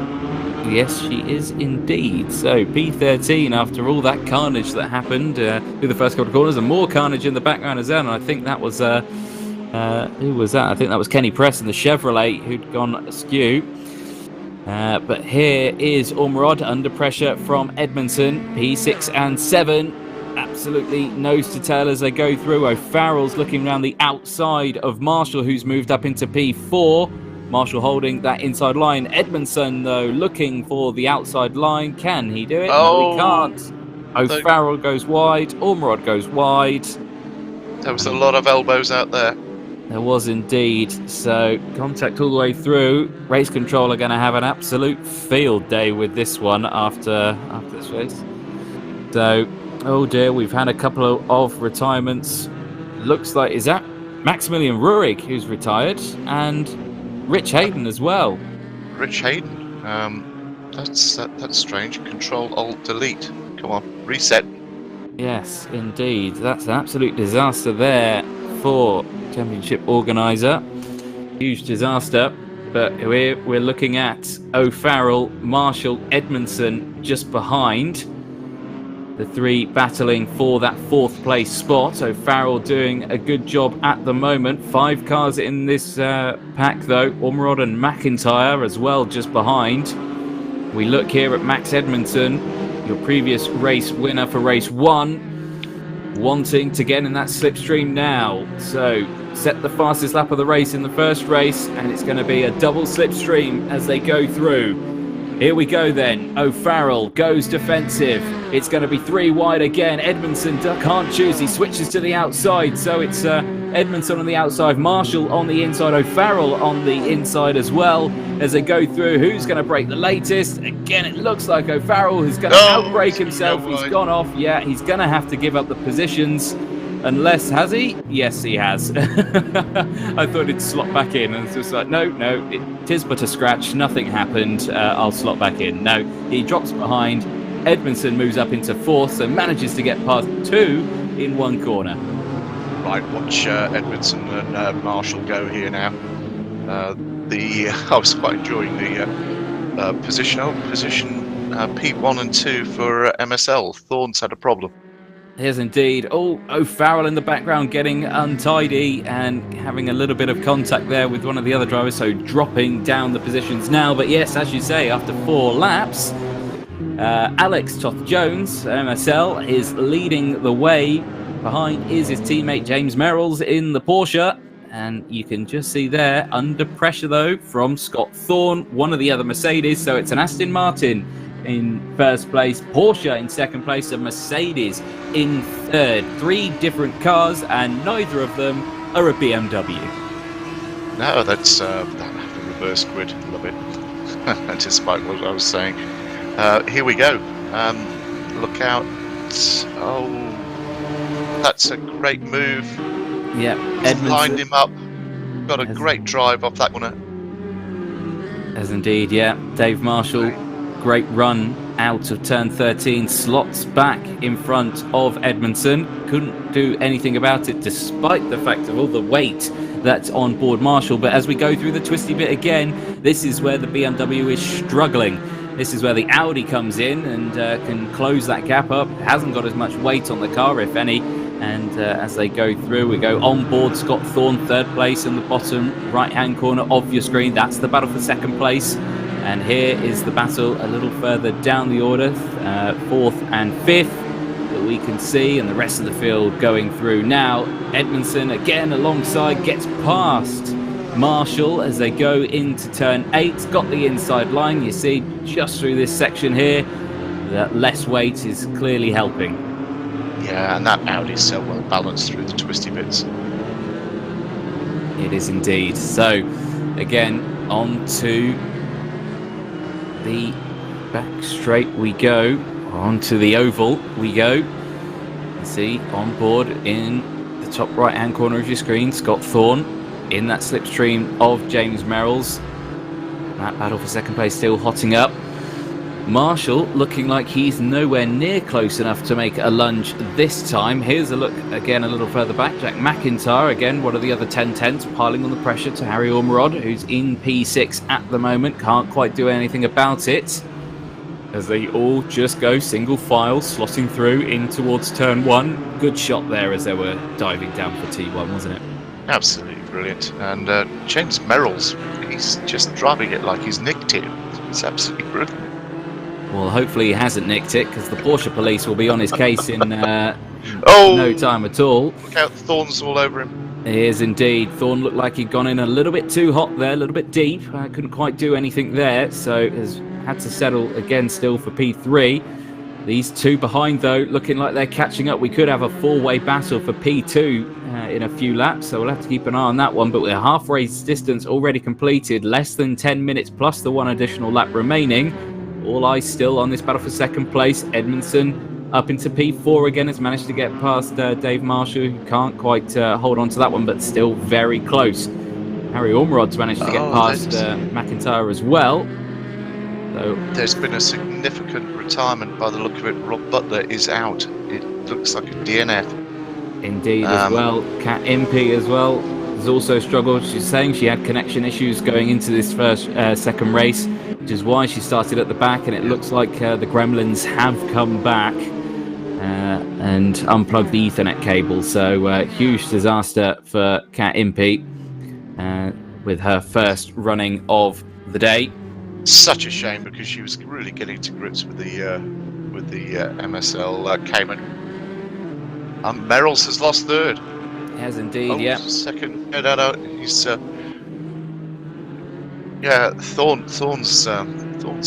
Yes, she is indeed. So P13, after all that carnage that happened through the first couple of corners, and more carnage in the background as well. And I think that was who was that? I think that was Kenny Press in the Chevrolet who'd gone askew. But here is Ormerod under pressure from Edmondson, P6 and 7. Absolutely nose to tail as they go through. O'Farrell's looking around the outside of Marshall, who's moved up into P4. Marshall holding that inside line. Edmondson, though, looking for the outside line. Can he do it? No, he can't. O'Farrell goes wide. Ormerod goes wide. There was a lot of elbows out there. There was indeed. So contact all the way through. Race control are going to have an absolute field day with this one after this race. So, oh dear, we've had a couple of retirements. Looks like, is that Maximilian Rurik who's retired, and Rich Hayden as well. Rich Hayden? That's strange. Control Alt Delete. Come on, reset. Yes, indeed. That's an absolute disaster there for championship organiser. Huge disaster. But we're looking at O'Farrell, Marshall, Edmondson just behind. The 3 battling for that 4th place spot. O'Farrell doing a good job at the moment. 5 cars in this pack though. Ormerod and McIntyre as well just behind. We look here at Max Edmondson, your previous race winner for race 1, wanting to get in that slipstream now. So set the fastest lap of the race in the first race, and it's going to be a double slipstream as they go through. Here we go then. O'Farrell goes defensive. It's going to be 3 wide again. Edmondson can't choose. He switches to the outside. So it's Edmondson on the outside, Marshall on the inside, O'Farrell on the inside as well. As they go through, who's going to break the latest? Again, it looks like O'Farrell is going to outbrake himself. He's gone off. Yeah, he's going to have to give up the positions. Unless, has he? Yes, he has. I thought he'd slot back in, and it's just like, no, it is but a scratch. Nothing happened. I'll slot back in. No, he drops behind. Edmondson moves up into 4th, so manages to get past 2 in 1 corner. Right, watch Edmondson and Marshall go here now. I was quite enjoying the position P1 and 2 for MSL. Thorns had a problem. Yes, indeed. Oh, O'Farrell in the background getting untidy and having a little bit of contact there with one of the other drivers, so dropping down the positions now. But yes, as you say, after 4 laps, Alex Toth-Jones, MSL, is leading the way. Behind is his teammate James Merrills in the Porsche. And you can just see there, under pressure though, from Scott Thorne, one of the other Mercedes. So it's an Aston Martin in first place, Porsche in second place, and Mercedes in third. 3 different cars, and neither of them are a BMW. No, that's the reverse grid. Love it. Despite what I was saying. Here we go. Look out. Oh, that's a great move. Yeah, Edmondson lined him up. Got a great drive off that one. As indeed, yeah. Dave Marshall, great run out of turn 13, slots back in front of Edmondson. Couldn't do anything about it despite the fact of all the weight that's on board Marshall. But as we go through the twisty bit again, this is where the BMW is struggling. This is where the Audi comes in and can close that gap up. It hasn't got as much weight on the car, if any. And as they go through, we go on board Scott Thorne, third place in the bottom right-hand corner of your screen. That's the battle for second place. And here is the battle a little further down the order, fourth and fifth, that we can see, and the rest of the field going through now. Edmondson again alongside, gets past Marshall as they go into turn 8. Got the inside line. You see just through this section here that less weight is clearly helping. Yeah, and that Audi's so well balanced through the twisty bits. It is indeed. So again, on to the back straight we go, onto the oval we go. You see on board in the top right hand corner of your screen, Scott Thorne in that slipstream of James Merrill's. That battle for second place still hotting up. Marshall looking like he's nowhere near close enough to make a lunge this time. Here's a look again a little further back. Jack McIntyre, again one of the other 10-10s, piling on the pressure to Harry Ormerod, who's in P6 at the moment. Can't quite do anything about it, as they all just go single file, slotting through in towards turn 1. Good shot there as they were diving down for T1, wasn't it? Absolutely brilliant. And James Merrill's, he's just driving it like he's nicked it. It's absolutely brilliant. Well, hopefully he hasn't nicked it, because the Porsche police will be on his case in no time at all. Look out, Thorne's all over him. He is indeed. Thorne looked like he'd gone in a little bit too hot there, a little bit deep. Couldn't quite do anything there, so has had to settle again still for P3. These two behind, though, looking like they're catching up. We could have a four-way battle for P2 in a few laps, so we'll have to keep an eye on that one. But we're half race distance already completed, less than 10 minutes plus the one additional lap remaining. All eyes still on this battle for second place. Edmondson up into P4 again, has managed to get past Dave Marshall, who can't quite hold on to that one, but still very close. Harry Ormerod's managed to get past McIntyre as well. So there's been a significant retirement by the look of it. Rob Butler is out. It looks like a DNF. Indeed, as well. Kat Impey as well has also struggled. She's saying she had connection issues going into this second race, which is why she started at the back, and it looks like the Gremlins have come back and unplugged the Ethernet cable. So huge disaster for Kat Impey with her first running of the day. Such a shame, because she was really getting to grips with the MSL Cayman. Merrill's has lost third. He has indeed, yeah. Second. No. He's Thorne's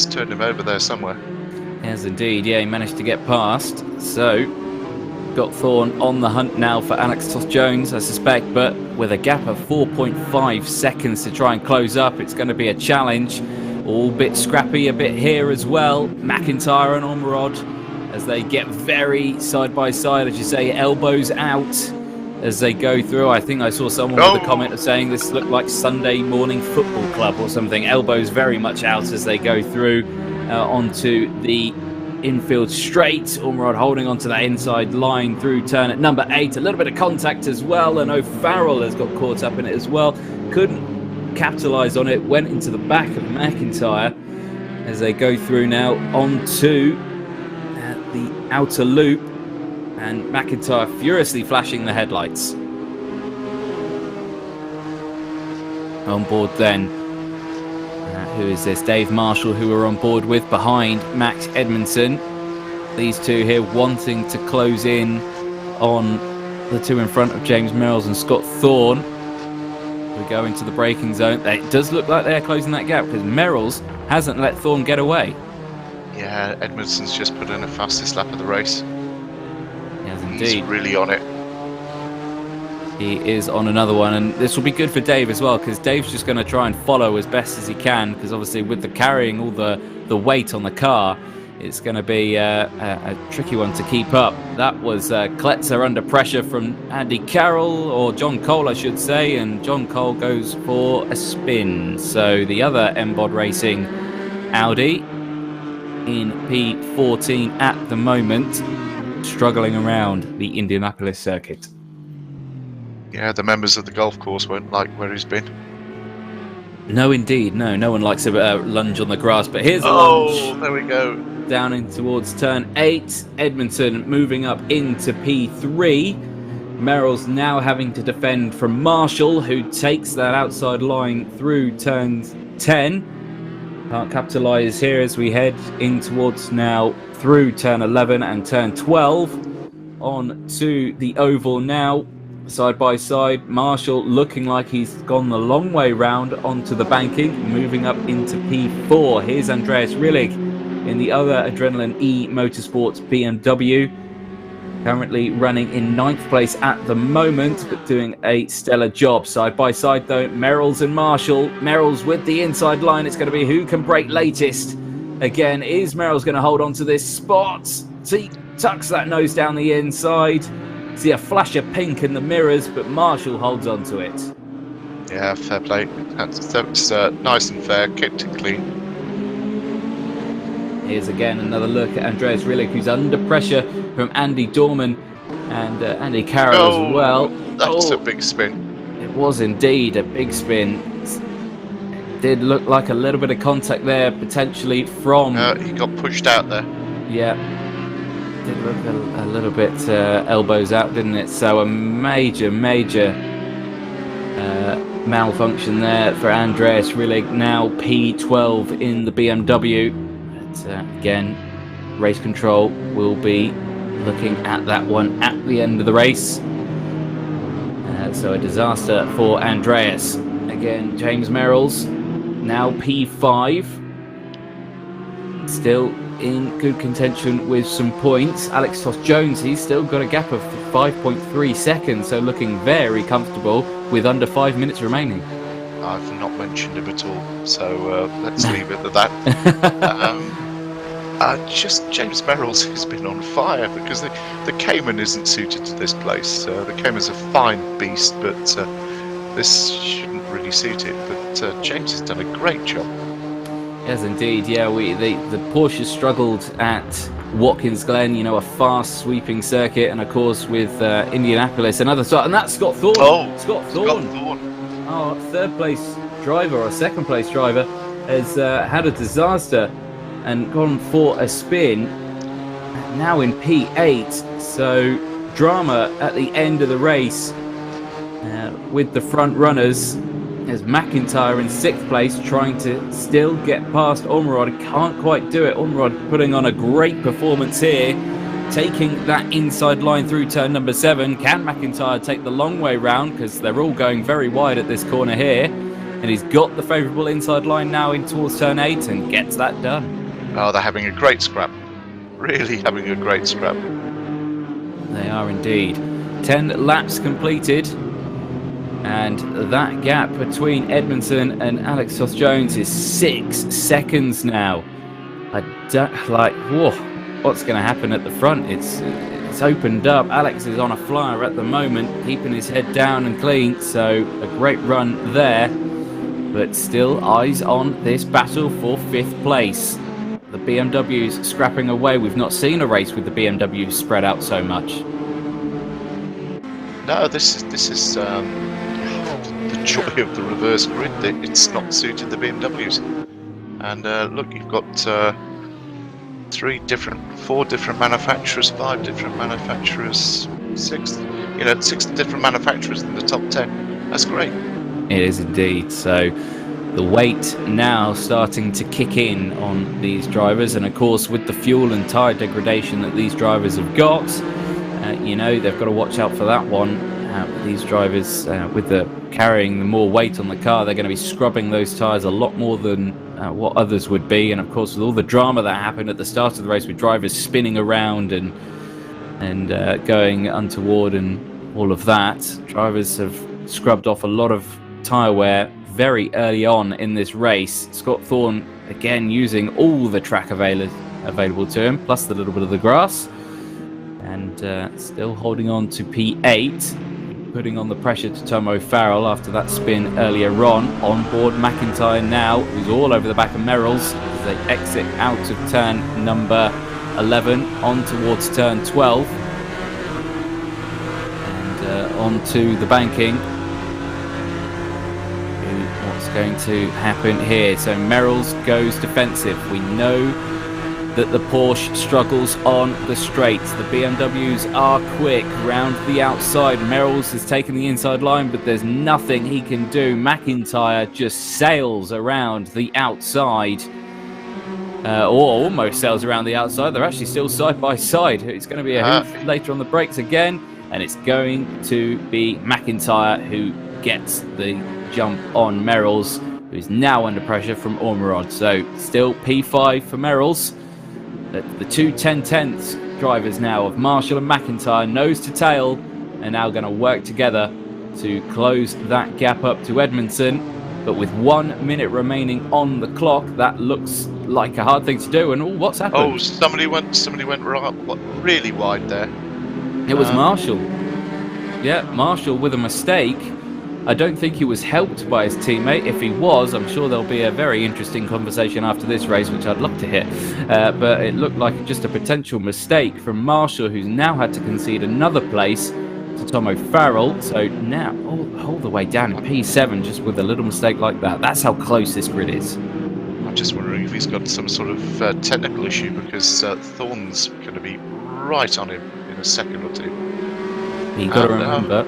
turned him over there somewhere. Yes, indeed. Yeah, he managed to get past. So, got Thorne on the hunt now for Alex Toth-Jones, I suspect, but with a gap of 4.5 seconds to try and close up, it's going to be a challenge. All bit scrappy a bit here as well. McIntyre and Ormerod as they get very side by side, as you say, elbows out as they go through. I think I saw someone with a comment of saying this looked like Sunday morning football club or something. Elbows very much out as they go through onto the infield straight. Ormerod holding onto that inside line through turn at number 8. A little bit of contact as well, and O'Farrell has got caught up in it as well. Couldn't capitalise on it, went into the back of McIntyre as they go through now onto the outer loop, and McIntyre furiously flashing the headlights. On board then, who is this? Dave Marshall, who we're on board with behind Max Edmondson. These two here wanting to close in on the two in front of James Merrill's and Scott Thorne. We go into the braking zone. It does look like they're closing that gap, because Merrill's hasn't let Thorne get away. Yeah, Edmondson's just put in the fastest lap of the race. Yes, indeed. He's really on it. He is on another one, and this will be good for Dave as well, because Dave's just going to try and follow as best as he can, because obviously with the carrying all the weight on the car, it's going to be a tricky one to keep up. That was Kletzer under pressure from Andy Carroll, or John Cole I should say, and John Cole goes for a spin. So the other MBOD Racing Audi in P14 at the moment, struggling around the Indianapolis circuit. Yeah, the members of the golf course won't like where he's been. No, indeed. No one likes a lunge on the grass, but here's a Oh, lunge. there we go. Down in towards turn 8. Edmondson moving up into P3. Merrill's now having to defend from Marshall, who takes that outside line through turn 10. Can't capitalise here as we head in towards now through turn 11 and turn 12. On to the oval now. Side by side, Marshall looking like he's gone the long way round onto the banking, moving up into P4. Here's Andreas Rillig in the other Adrenaline E Motorsports BMW. Currently running in 9th place at the moment, but doing a stellar job. Side by side though, Merrill's and Marshall. Merrill's with the inside line. It's going to be who can break latest. Again, is Merrill's going to hold on to this spot? See, tucks that nose down the inside. See a flash of pink in the mirrors, but Marshall holds on to it. Yeah, fair play. That's nice and fair, kept it clean. Here's again another look at Andreas Rillig, who's under pressure from Andy Dorman and Andy Carroll as well. That's a big spin. It was indeed a big spin. It did look like a little bit of contact there, potentially from... he got pushed out there. Yeah. Did look a little bit elbows out, didn't it? So a major malfunction there for Andreas Rillig. Now P12 in the BMW. But again, race control will be looking at that one at the end of the race. So a disaster for Andreas. Again, James Merrill's now P5. Still in good contention with some points. Alex Toth-Jones, he's still got a gap of 5.3 seconds, so looking very comfortable with under 5 minutes remaining. I've not mentioned him at all, so let's leave it at that. Just James Merrill's has been on fire because the Cayman isn't suited to this place. The Cayman's a fine beast, but this shouldn't really suit it. But James has done a great job. Yes, indeed. Yeah, the Porsche struggled at Watkins Glen, you know, a fast sweeping circuit, and of course with Indianapolis, another start, and that's Scott Thorne. Oh, Scott Thorne. Our third place driver or second place driver has had a disaster and gone for a spin. Now in P8, so drama at the end of the race with the front runners. As McIntyre in 6th place, trying to still get past Ormerod. Can't quite do it. Ormerod putting on a great performance here, taking that inside line through turn number 7. Can McIntyre take the long way round? Because they're all going very wide at this corner here. And he's got the favourable inside line now in towards turn 8 and gets that done. Oh, they're having a great scrap. Really having a great scrap. They are indeed. 10 laps completed. And that gap between Edmondson and Alex Toth-Jones is 6 seconds now. I don't whoa, what's going to happen at the front? It's opened up. Alex is on a flyer at the moment, keeping his head down and clean. So a great run there, but still eyes on this battle for 5th place. The BMW's scrapping away. We've not seen a race with the BMW spread out so much. No, this is the joy of the reverse grid. It's not suited the BMWs. And look, you've got 4 different manufacturers, 5 different manufacturers, 6 different manufacturers in the top 10. That's great. It is indeed. So the weight now starting to kick in on these drivers, and of course with the fuel and tyre degradation that these drivers have got, they've got to watch out for that one. These drivers, with the carrying the more weight on the car, they're going to be scrubbing those tyres a lot more than what others would be. And of course, with all the drama that happened at the start of the race, with drivers spinning around and going untoward and all of that, drivers have scrubbed off a lot of tyre wear very early on in this race. Scott Thorne again using all the track available to him, plus the little bit of the grass, and still holding on to P8. putting on the pressure to Tomo Farrell after that spin earlier on. On board McIntyre now, who's all over the back of Merrill's as they exit out of turn number 11 on towards turn 12. And on to the banking. What's going to happen here? So Merrill's goes defensive. We know that the Porsche struggles on the straights. The BMWs are quick round the outside. Merrill's has taken the inside line, but there's nothing he can do. McIntyre just sails around the outside, or almost sails around the outside. They're actually still side by side. It's going to be a hoof later on the brakes again, and it's going to be McIntyre who gets the jump on Merrill's, who's now under pressure from Ormerod. So still P5 for Merrill's. The two 10/10ths drivers now of Marshall and McIntyre, nose to tail, are now going to work together to close that gap up to Edmondson. But with 1 minute remaining on the clock, that looks like a hard thing to do. And what's happened? Oh, somebody went really wide there. It was Marshall. Yeah, Marshall with a mistake. I don't think he was helped by his teammate. If he was, I'm sure there'll be a very interesting conversation after this race, which I'd love to hear. But it looked like just a potential mistake from Marshall, who's now had to concede another place to Tomo Farrell. So now all the way down in P7, just with a little mistake like that. That's how close this grid is. I'm just wondering if he's got some sort of technical issue, because Thorne's going to be right on him in a second or two. You've got to remember,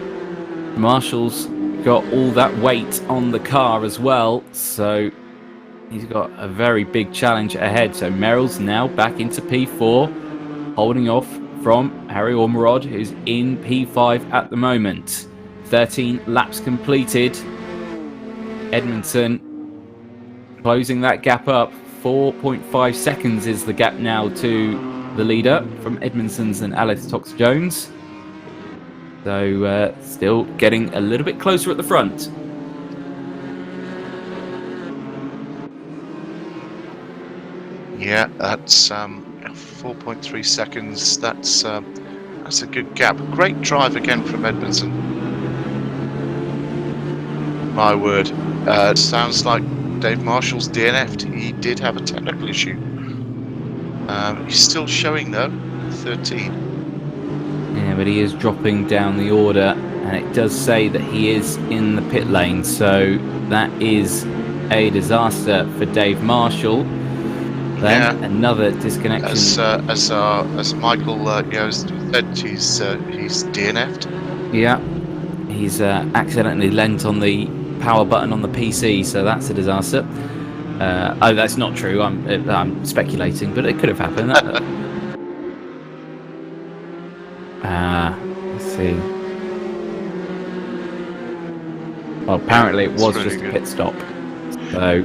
Marshall's got all that weight on the car as well, so he's got a very big challenge ahead. So Merrill's now back into P4, holding off from Harry Ormerod, who's in P5 at the moment. 13 laps completed. Edmondson closing that gap up. 4.5 seconds is the gap now to the leader from Edmondson's and Alex Tox-Jones. So still getting a little bit closer at the front. Yeah, that's 4.3 seconds. That's a good gap. Great drive again from Edmondson. My word. Sounds like Dave Marshall's DNF'd. He did have a technical issue. He's still showing though, 13. Yeah, but he is dropping down the order, and it does say that he is in the pit lane, so that is a disaster for Dave Marshall. Then another disconnection. As Michael said, he's DNF'd. Yeah, he's accidentally lent on the power button on the PC, so that's a disaster. Oh, that's not true. I'm speculating, but it could have happened. Let's see. Well, apparently it was just a pit stop. So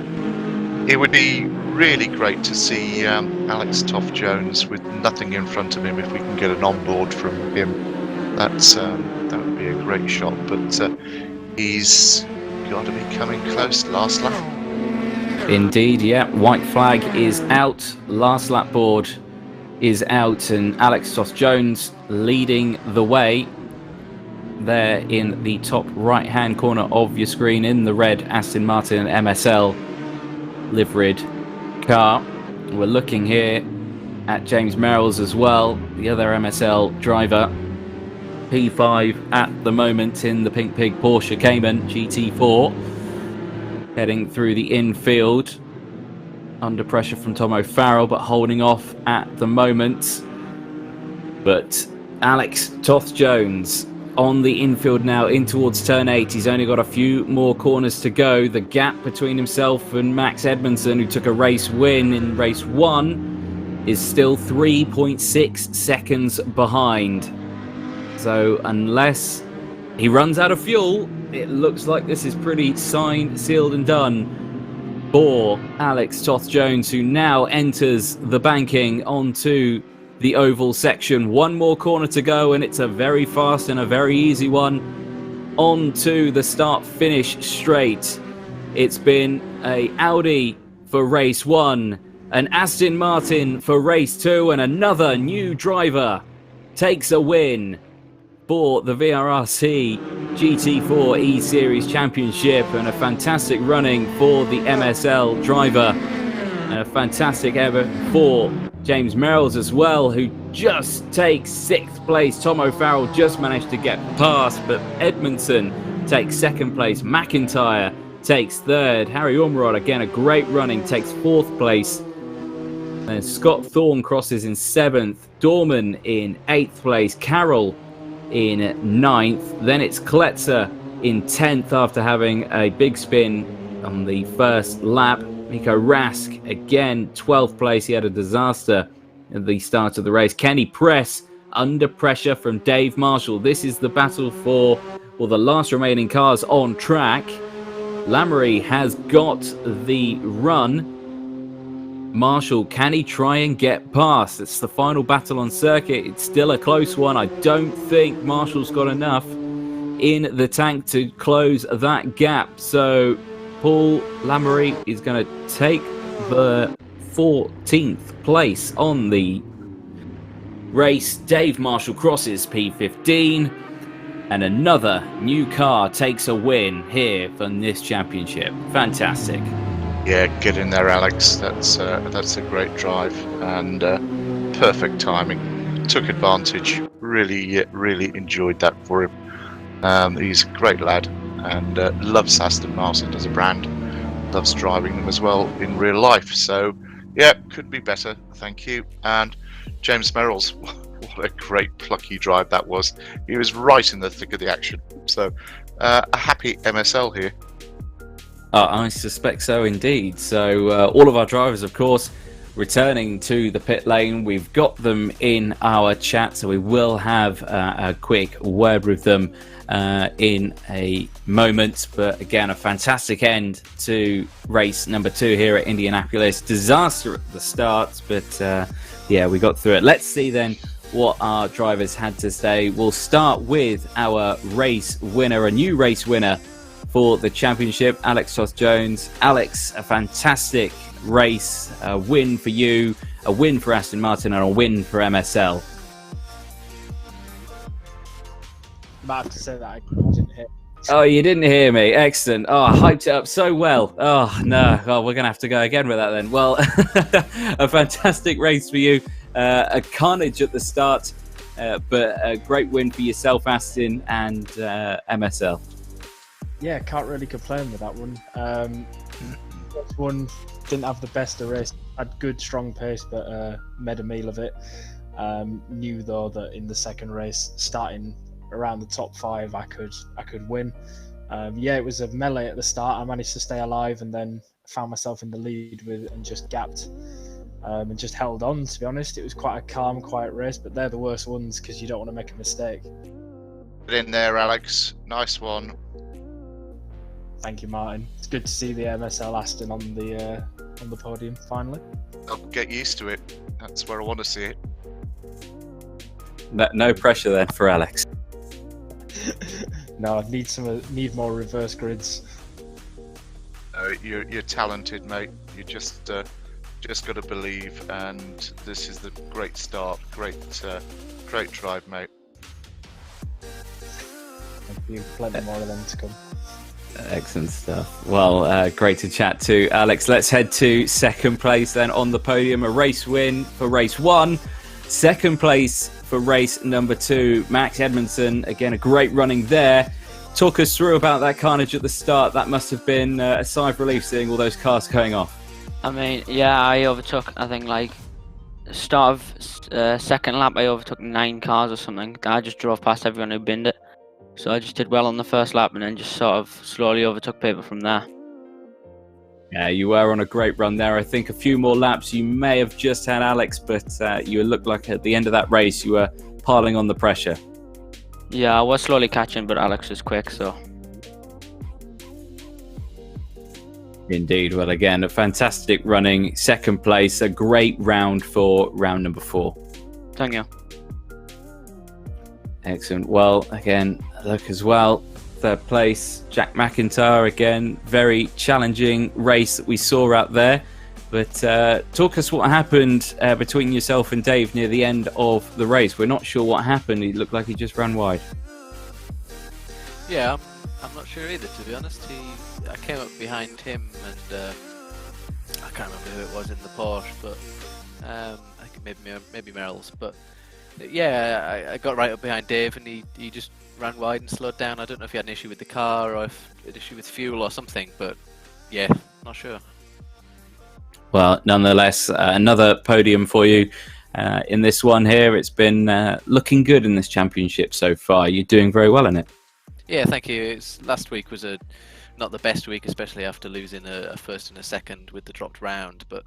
it would be really great to see Alex Toff-Jones with nothing in front of him. If we can get an onboard from him, that would be a great shot. But he's got to be coming close. Last lap. Indeed, yeah. White flag is out. Last lap board is out, and Alex Toff-Jones leading the way there in the top right hand corner of your screen in the red Aston Martin MSL liveried car. We're looking here at James Merrill's as well, the other MSL driver, P5 at the moment in the Pink Pig Porsche Cayman GT4, heading through the infield under pressure from Tomo Farrell, but holding off at the moment. But Alex Toth-Jones on the infield now in towards turn 8. He's only got a few more corners to go. The gap between himself and Max Edmondson, who took a race win in race 1, is still 3.6 seconds behind. So unless he runs out of fuel, it looks like this is pretty signed, sealed and done for Alex Toth-Jones, who now enters the banking onto the oval section. One more corner to go, and it's a very fast and a very easy one onto the start-finish straight. It's been a Audi for race 1, an Aston Martin for race 2, and another new driver takes a win for the VRRC GT4 eSeries Championship, and a fantastic running for the MSL driver, and a fantastic effort for James Merrills as well, who just takes 6th place. Tom O'Farrell just managed to get past, but Edmondson takes 2nd place. McIntyre takes 3rd. Harry Ormerod, again, a great running, takes 4th place. And Scott Thorne crosses in 7th. Dorman in 8th place. Carroll in 9th. Then it's Kletzer in 10th after having a big spin on the first lap. Miko Rask, again, 12th place. He had a disaster at the start of the race. Kenny Press under pressure from Dave Marshall. This is the battle for the last remaining cars on track. Lamory has got the run. Marshall, can he try and get past? It's the final battle on circuit. It's still a close one. I don't think Marshall's got enough in the tank to close that gap. So Paul Lamory is going to take the 14th place on the race. Dave Marshall crosses P15, and another new car takes a win here from this championship. Fantastic. Yeah, get in there, Alex. That's a great drive and perfect timing. Took advantage. Really enjoyed that for him. He's a great lad and loves Aston Martin as a brand. Loves driving them as well in real life. So yeah, could be better. Thank you. And James Merrills, what a great plucky drive that was. He was right in the thick of the action. So a happy MSL here. I suspect so indeed. So all of our drivers, of course, returning to the pit lane. We've got them in our chat, so we will have a quick word with them in a moment. But again, a fantastic end to race number 2 here at Indianapolis. Disaster at the start, but yeah, we got through it. Let's see then what our drivers had to say. We'll start with our race winner, a new race winner for the championship, Alex Toth-Jones. Alex, a fantastic race, a win for you, a win for Aston Martin, and a win for MSL. About to say that I didn't hear. Oh, you didn't hear me. Excellent. Oh, I hyped it up so well. Oh, no. Oh, we're going to have to go again with that then. Well, a fantastic race for you. A carnage at the start, but a great win for yourself, Aston, and MSL. Yeah, can't really complain with that one. First one didn't have the best of race. Had good, strong pace, but made a meal of it. Knew though that in the second race, starting around the top 5, I could win. Yeah, it was a melee at the start. I managed to stay alive, and then found myself in the lead and just gapped and just held on. To be honest, it was quite a calm, quiet race, but they're the worst ones because you don't want to make a mistake. Get in there, Alex. Nice one. Thank you, Martin. It's good to see the MSL Aston on the podium finally. I'll get used to it. That's where I want to see it. No pressure then for Alex. No, I need more reverse grids. You're talented, mate. You just got to believe, and this is the great start. Great drive, mate. Thank you. Plenty more of them to come. Excellent stuff. Well, great to chat to Alex. Let's head to second place then on the podium. A race win for race 1. Second place for race number 2. Max Edmondson, again, a great running there. Talk us through about that carnage at the start. That must have been a sigh of relief seeing all those cars going off. I mean, yeah, I overtook, I think, like, start of second lap, I overtook 9 cars or something. I just drove past everyone who binned it. So I just did well on the first lap and then just sort of slowly overtook people from there. Yeah, you were on a great run there. I think a few more laps you may have just had Alex, but you looked like at the end of that race you were piling on the pressure. Yeah, I was slowly catching, but Alex was quick, so. Indeed. Well, again, a fantastic running. Second place, a great round for round number 4. Thank you. Excellent. Well, again, look as well. Third place, Jack McIntyre again. Very challenging race that we saw out there. But talk us what happened between yourself and Dave near the end of the race. We're not sure what happened. It looked like he just ran wide. Yeah, I'm not sure either, to be honest. I came up behind him, and I can't remember who it was in the Porsche, but I think maybe Merrill's. But yeah, I got right up behind Dave, and he just ran wide and slowed down. I don't know if he had an issue with the car or if he had an issue with fuel or something, but yeah, not sure. Well, nonetheless, another podium for you in this one here. It's been looking good in this championship so far. You're doing very well in it. Yeah, thank you. Last week was not the best week, especially after losing a first and a second with the dropped round, but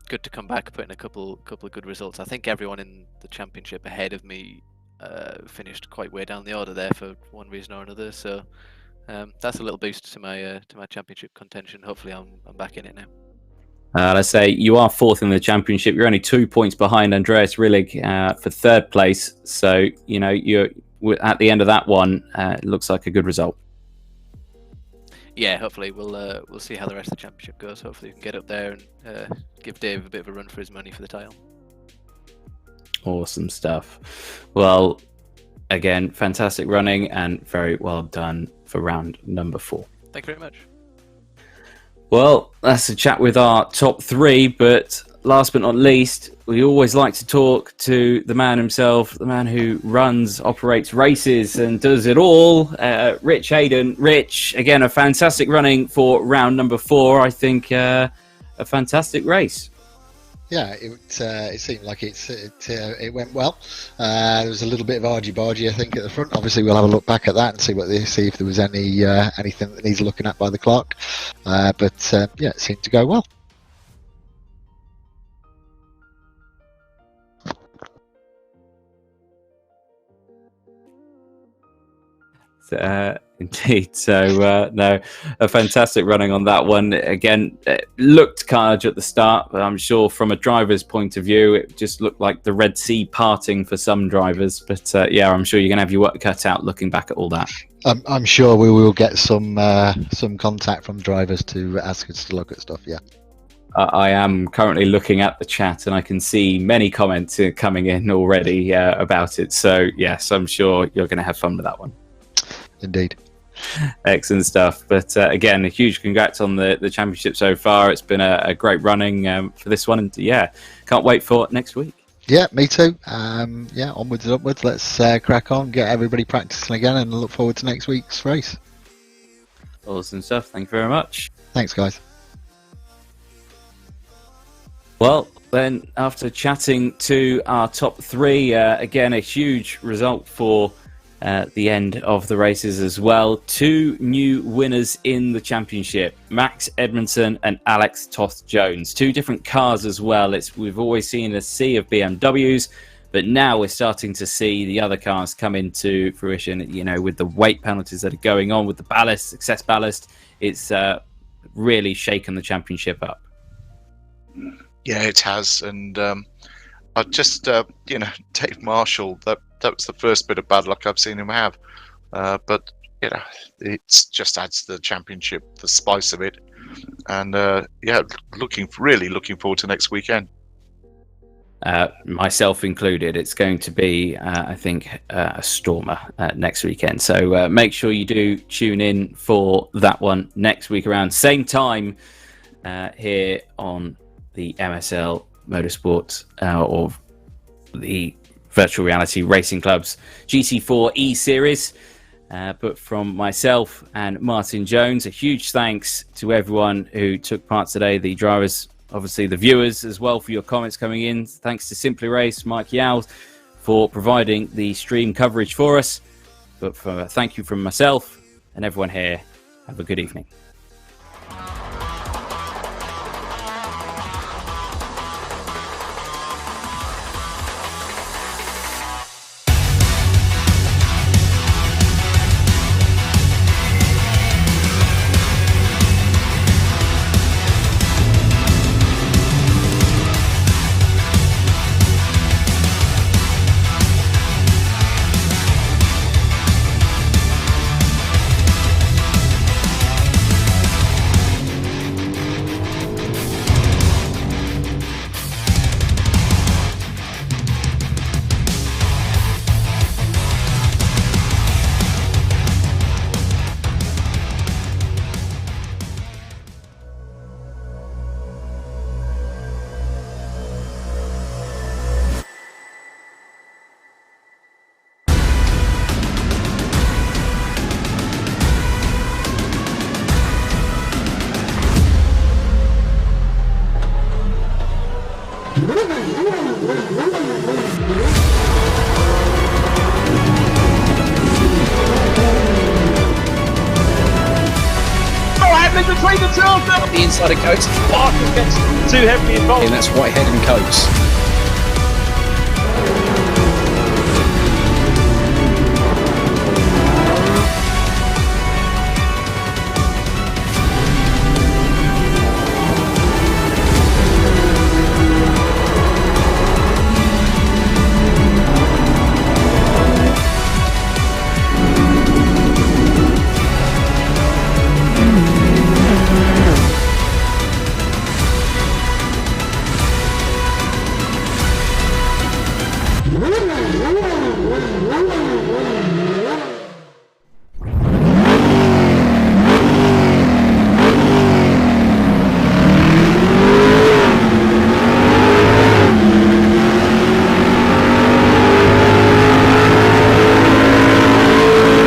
good to come back, put in a couple of good results. I think everyone in the championship ahead of me finished quite way down the order there for one reason or another, so that's a little boost to my championship contention. Hopefully I'm back in it now. Let's say you are fourth in the championship. You're only 2 points behind Andreas Rillig for third place. So, you're at the end of that one. It looks like a good result. Yeah, hopefully we'll see how the rest of the championship goes. Hopefully we can get up there and give Dave a bit of a run for his money for the title. Awesome stuff. Well, again, fantastic running and very well done for round number 4. Thank you very much. Well, that's a chat with our top 3, but last but not least, we always like to talk to the man himself, the man who runs, operates races and does it all, Rich Hayden. Rich, again, a fantastic running for round number 4. I think a fantastic race. Yeah, it seemed like it went well. There was a little bit of argy-bargy, I think, at the front. Obviously, we'll have a look back at that and see if there was anything that needs looking at by the clock. But yeah, it seemed to go well. Indeed. So, no, a fantastic running on that one. Again, it looked carnage at the start, but I'm sure from a driver's point of view, it just looked like the Red Sea parting for some drivers. But yeah, I'm sure you're going to have your work cut out looking back at all that. I'm sure we will get some contact from drivers to ask us to look at stuff, yeah. I am currently looking at the chat and I can see many comments coming in already about it. So, yes, I'm sure you're going to have fun with that one. Indeed. Excellent stuff. But again, a huge congrats on the championship so far. It's been a great running for this one. And yeah, can't wait for next week. Yeah, me too. Yeah, onwards and upwards. Let's crack on, get everybody practicing again, and look forward to next week's race. Awesome stuff. Thank you very much. Thanks, guys. Well, then, after chatting to our top 3, again, a huge result for the end of the races as well. 2 new winners in the championship, Max Edmondson and Alex Toth-Jones. 2 different cars as well. We've always seen a sea of BMWs, but now we're starting to see the other cars come into fruition, with the weight penalties that are going on, with the ballast, excess ballast. It's really shaken the championship up. Yeah, it has, and I just, Dave Marshall, that was the first bit of bad luck I've seen him have. But, it just adds to the championship, the spice of it. And, yeah, really looking forward to next weekend. Myself included. It's going to be, I think, a stormer next weekend. So make sure you do tune in for that one next week around same time here on the MSL Motorsport or the Virtual Reality Racing Club's GT4 eSeries. But from myself and Martin Jones, a huge thanks to everyone who took part today, the drivers, obviously the viewers as well, for your comments coming in. Thanks to Simply Race, Mike Yao, for providing the stream coverage for us. But thank you from myself and everyone here. Have a good evening. yourself now! The inside of coats. Oh, it gets too heavily involved. And that's white head and coats.